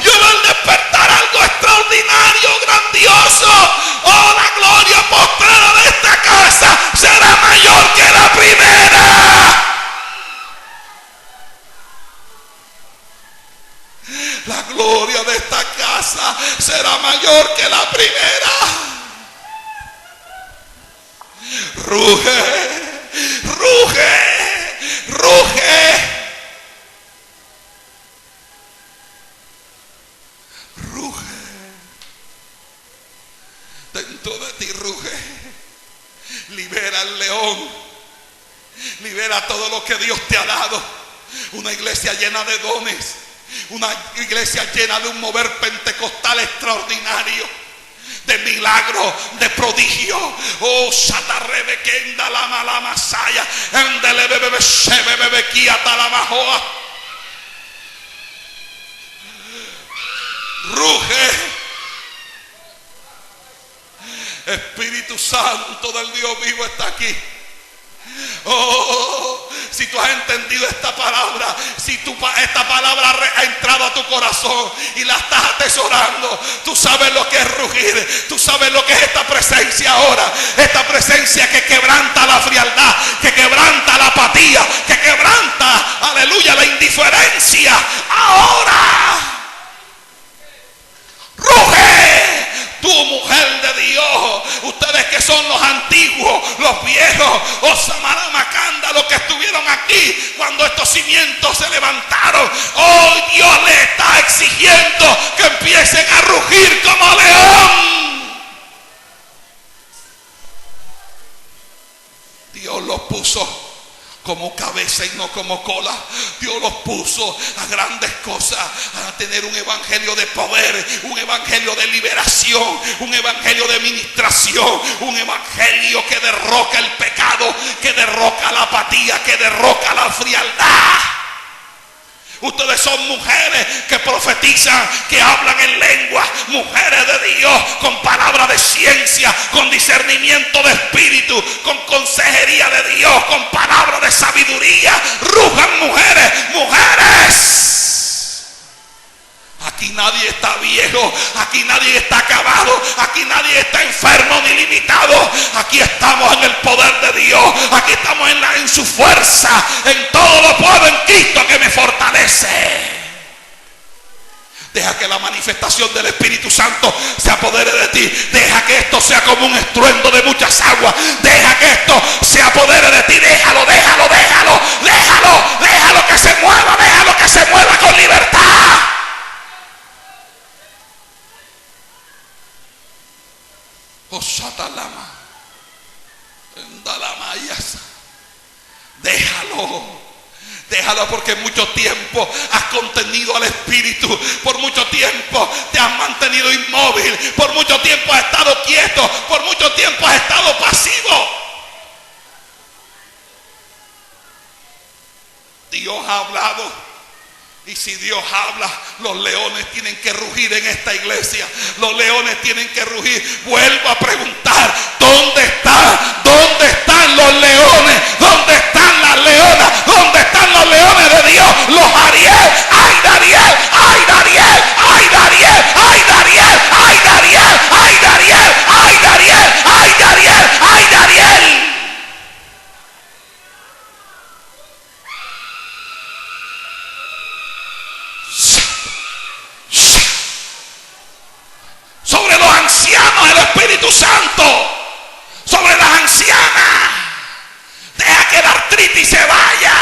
Yo veo el despertar algo extraordinario, grandioso. Oh, la gloria postrera de esta casa será mayor que la primera. mayor que la primera. Ruge, ruge, ruge. Ruge. Dentro de ti ruge. Libera al león. Libera todo lo que Dios te ha dado. Una iglesia llena de dones. Una iglesia llena de un mover pentecostal extraordinario, de milagros, de prodigio. Oh, Satarrebekenda la malamasaya, endelebebe shebebe kiata la majoa. Ruge, Espíritu Santo del Dios vivo está aquí. Oh, si tú has entendido esta palabra, si esta palabra ha entrado a tu corazón y la estás atesorando, tú sabes lo que es rugir, tú sabes lo que es esta presencia ahora, esta presencia que quebranta la frialdad, que quebranta la apatía, que quebranta, aleluya, la indiferencia. Ahora ruge, tú mujer de Dios, ustedes que son los antiguos, los viejos, oh Samaramacanda, los que estuvieron aquí cuando estos cimientos se levantaron. Hoy Dios le está exigiendo que empiecen a rugir como león. Dios los puso como cabeza y no como cola. Dios los puso a grandes cosas, a tener un evangelio de poder, un evangelio de liberación, un evangelio de ministración, un evangelio que derroca el pecado, que derroca la apatía, que derroca la frialdad. Ustedes son mujeres que profetizan, que hablan en lengua, mujeres de Dios con palabra de ciencia, con discernimiento de espíritu, con consejería de Dios, con palabra de sabiduría. Rujan mujeres, mujeres. Aquí nadie está viejo, aquí nadie está acabado, aquí nadie está enfermo ni limitado. Aquí estamos en el poder de Dios, aquí estamos en su fuerza. En todo lo puedo en Cristo que me fortalece. Deja que la manifestación del Espíritu Santo se apodere de ti. Deja que esto sea como un estruendo de muchas aguas. Deja que esto se apodere de ti. Déjalo, déjalo, déjalo, déjalo, déjalo que se mueva, déjalo que se mueva con libertad. Osatalama, Endalamayas. Déjalo. Déjalo, porque mucho tiempo has contenido al Espíritu. Por mucho tiempo te has mantenido inmóvil. Por mucho tiempo has estado quieto. Por mucho tiempo has estado pasivo. Dios ha hablado. Y si Dios habla, los leones tienen que rugir en esta iglesia. Los leones tienen que rugir. Vuelvo a preguntar, ¿dónde están? ¿Dónde están los leones? ¿Dónde están las leonas? ¿Dónde están los leones de Dios? Los Ariel. ¡Ay, Dariel! ¡Ay, Dariel! ¡Ay, Dariel! ¡Ay, Dariel! ¡Ay, Dariel! ¡Ay, Dariel! ¡Ay, Dariel! ¡Ay, Dariel! ¡Ay, Dariel! Sobre los ancianos el Espíritu Santo, sobre las ancianas. Deja que la artritis se vaya,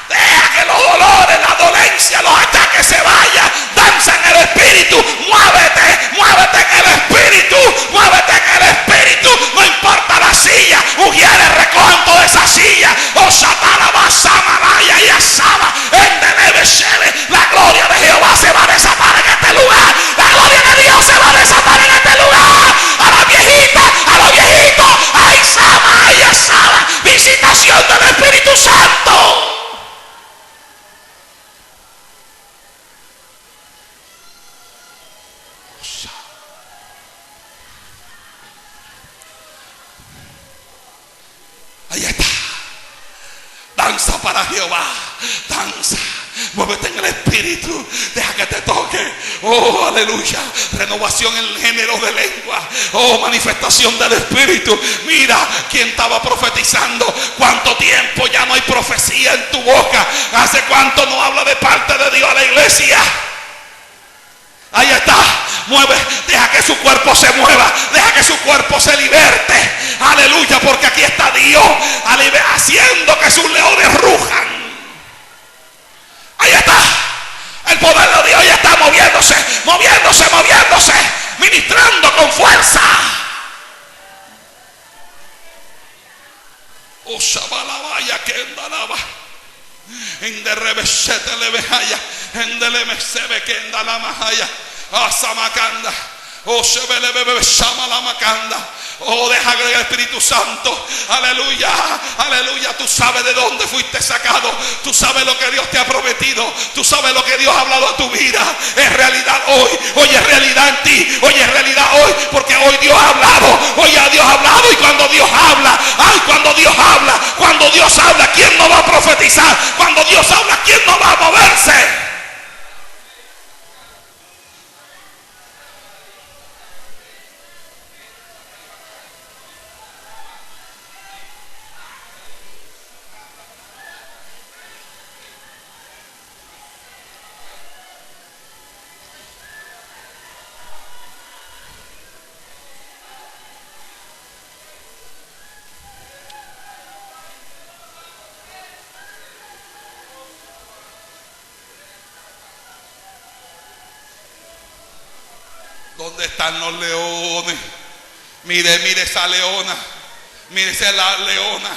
deja que los dolores, la dolencia, los ataques se vayan. Danza en el Espíritu, muévete, muévete en el Espíritu, muévete en el Espíritu. No importa la silla, mujeres recojan toda esa silla. O Satana Basamaraya y Asaba, en Delebeshele. La gloria de Jehová se va a desatar en este lugar. La gloria de Dios se va a desatar en este lugar. A la viejita, a los viejitos, a Isama, a Asaba. Visitación del Espíritu Santo. Ahí está. Danza para Jehová. Danza. Muévete en el Espíritu. Deja que te toque. Oh, aleluya. Renovación en el género de lengua. Oh, manifestación del Espíritu. Mira, ¿quién estaba profetizando? ¿Cuánto tiempo ya no hay profecía en tu boca? ¿Hace cuánto no habla de parte de Dios a la iglesia? Ahí está. Mueve. Deja que su cuerpo se mueva, deja que su cuerpo se liberte. Aleluya, porque aquí está Dios haciendo que sus leones rujan. Ahí está. El poder de Dios ya está moviéndose, moviéndose, moviéndose, ministrando con fuerza. Oh, shabalabaya que endalaba. En de revesete le vejaya. En de le mesebe que endalamahaya. Asamacanda. Oh, shebelebebe shamalamacanda. Oh, deja que el Espíritu Santo, aleluya, aleluya, tú sabes de dónde fuiste sacado, tú sabes lo que Dios te ha prometido, tú sabes lo que Dios ha hablado a tu vida, es realidad hoy es realidad en ti, hoy es realidad hoy, porque hoy Dios ha hablado, hoy ya Dios ha hablado, y cuando Dios habla, ay, cuando Dios habla, ¿quién no va a profetizar? Cuando Dios habla, ¿quién no va a moverse? ¿Dónde están los leones? Mire esa leona. Mire esa leona.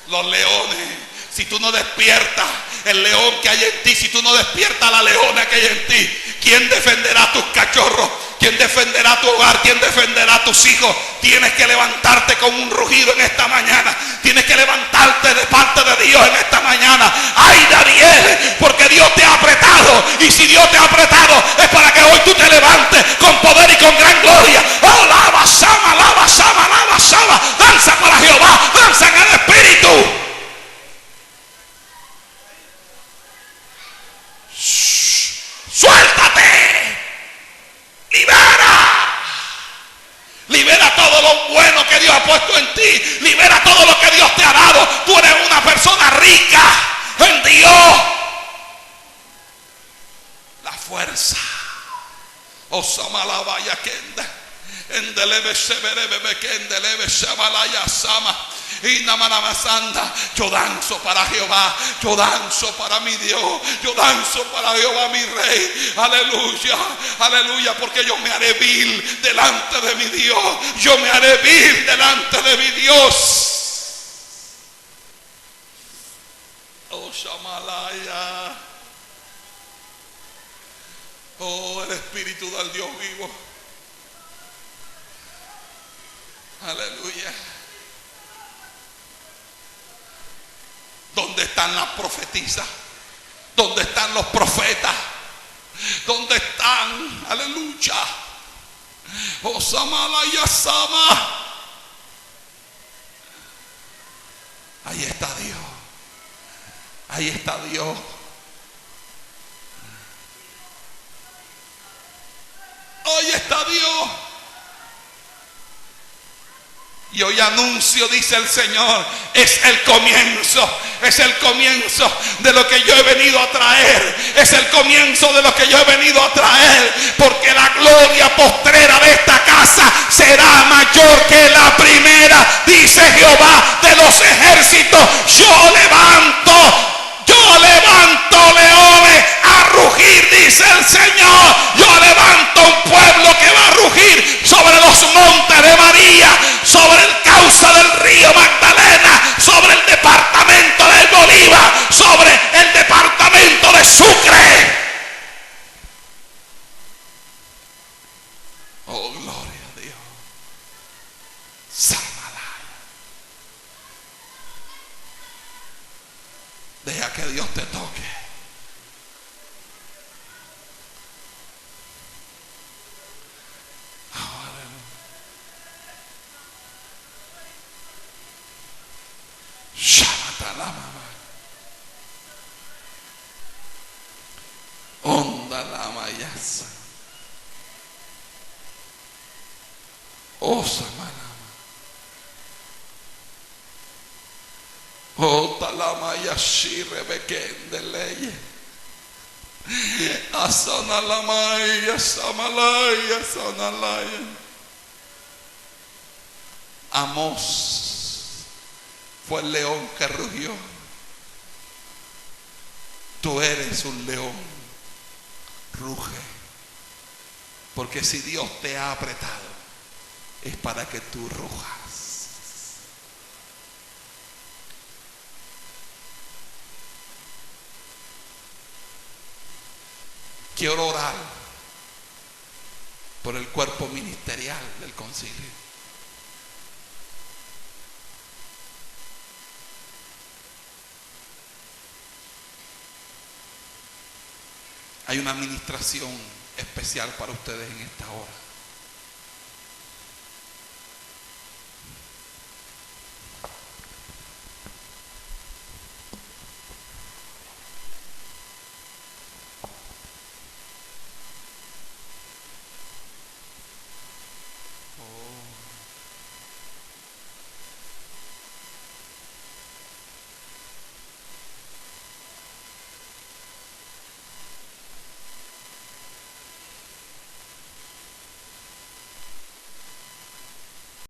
Los leones. Si tú no despiertas el león que hay en ti, si tú no despiertas la leona que hay en ti, ¿quién defenderá a tus cachorros? ¿Quién defenderá tu hogar? ¿Quién defenderá a tus hijos? Tienes que levantarte con un rugido en esta mañana. Tienes que levantarte de parte de Dios en esta mañana. ¡Ay, Daniel! Porque Dios te ha apretado. Y si Dios te ha apretado, es para que hoy tú te levantes con poder y con gran gloria. ¡Oh, lava, sama, lava, sama, lava, sama! ¡Danza para Jehová! ¡Danza en el Espíritu! ¡Suéltate! ¡Libera! Libera todo lo bueno que Dios ha puesto en ti. Libera todo lo que Dios te ha dado. Tú eres una persona rica en Dios. La fuerza. Osamalabaya kenda. Endelebe seberebe kendelebe shabalaya sama. Yo danzo para Jehová, yo danzo para mi Dios, yo danzo para Jehová mi Rey. Aleluya, aleluya, porque yo me haré vil delante de mi Dios. Yo me haré vil delante de mi Dios. Oh, Shamalaya. Oh, el Espíritu del Dios vivo. Aleluya. ¿Dónde están las profetisas? ¿Dónde están los profetas? ¿Dónde están? Aleluya. Oh, Samalaya Sama. Ahí está Dios. Ahí está Dios. Ahí está Dios. Y hoy anuncio, dice el Señor, es el comienzo de lo que yo he venido a traer, es el comienzo de lo que yo he venido a traer, porque la gloria postrera de esta casa será mayor que la primera, dice Jehová de los ejércitos. Yo levanto leones a rugir, dice el Señor. Yo levanto un pueblo que va a rugir sobre los montes de María, sobre el cauce del río Magdalena, sobre el departamento del Bolívar, sobre el departamento de Sucre. Oh, gloria a Dios. Samalaya. Deja que Dios te toque. Onda la mayasa. Oh, Samalama. Oh, Talama Yashi Rebeken de leye. Asanalamaya, Samalaya, Sanalaya. Amós fue el león que rugió. Tú eres un león. Ruge. Porque si Dios te ha apretado, es para que tú rujas. Quiero orar por el cuerpo ministerial del concilio. Hay una administración especial para ustedes en esta hora.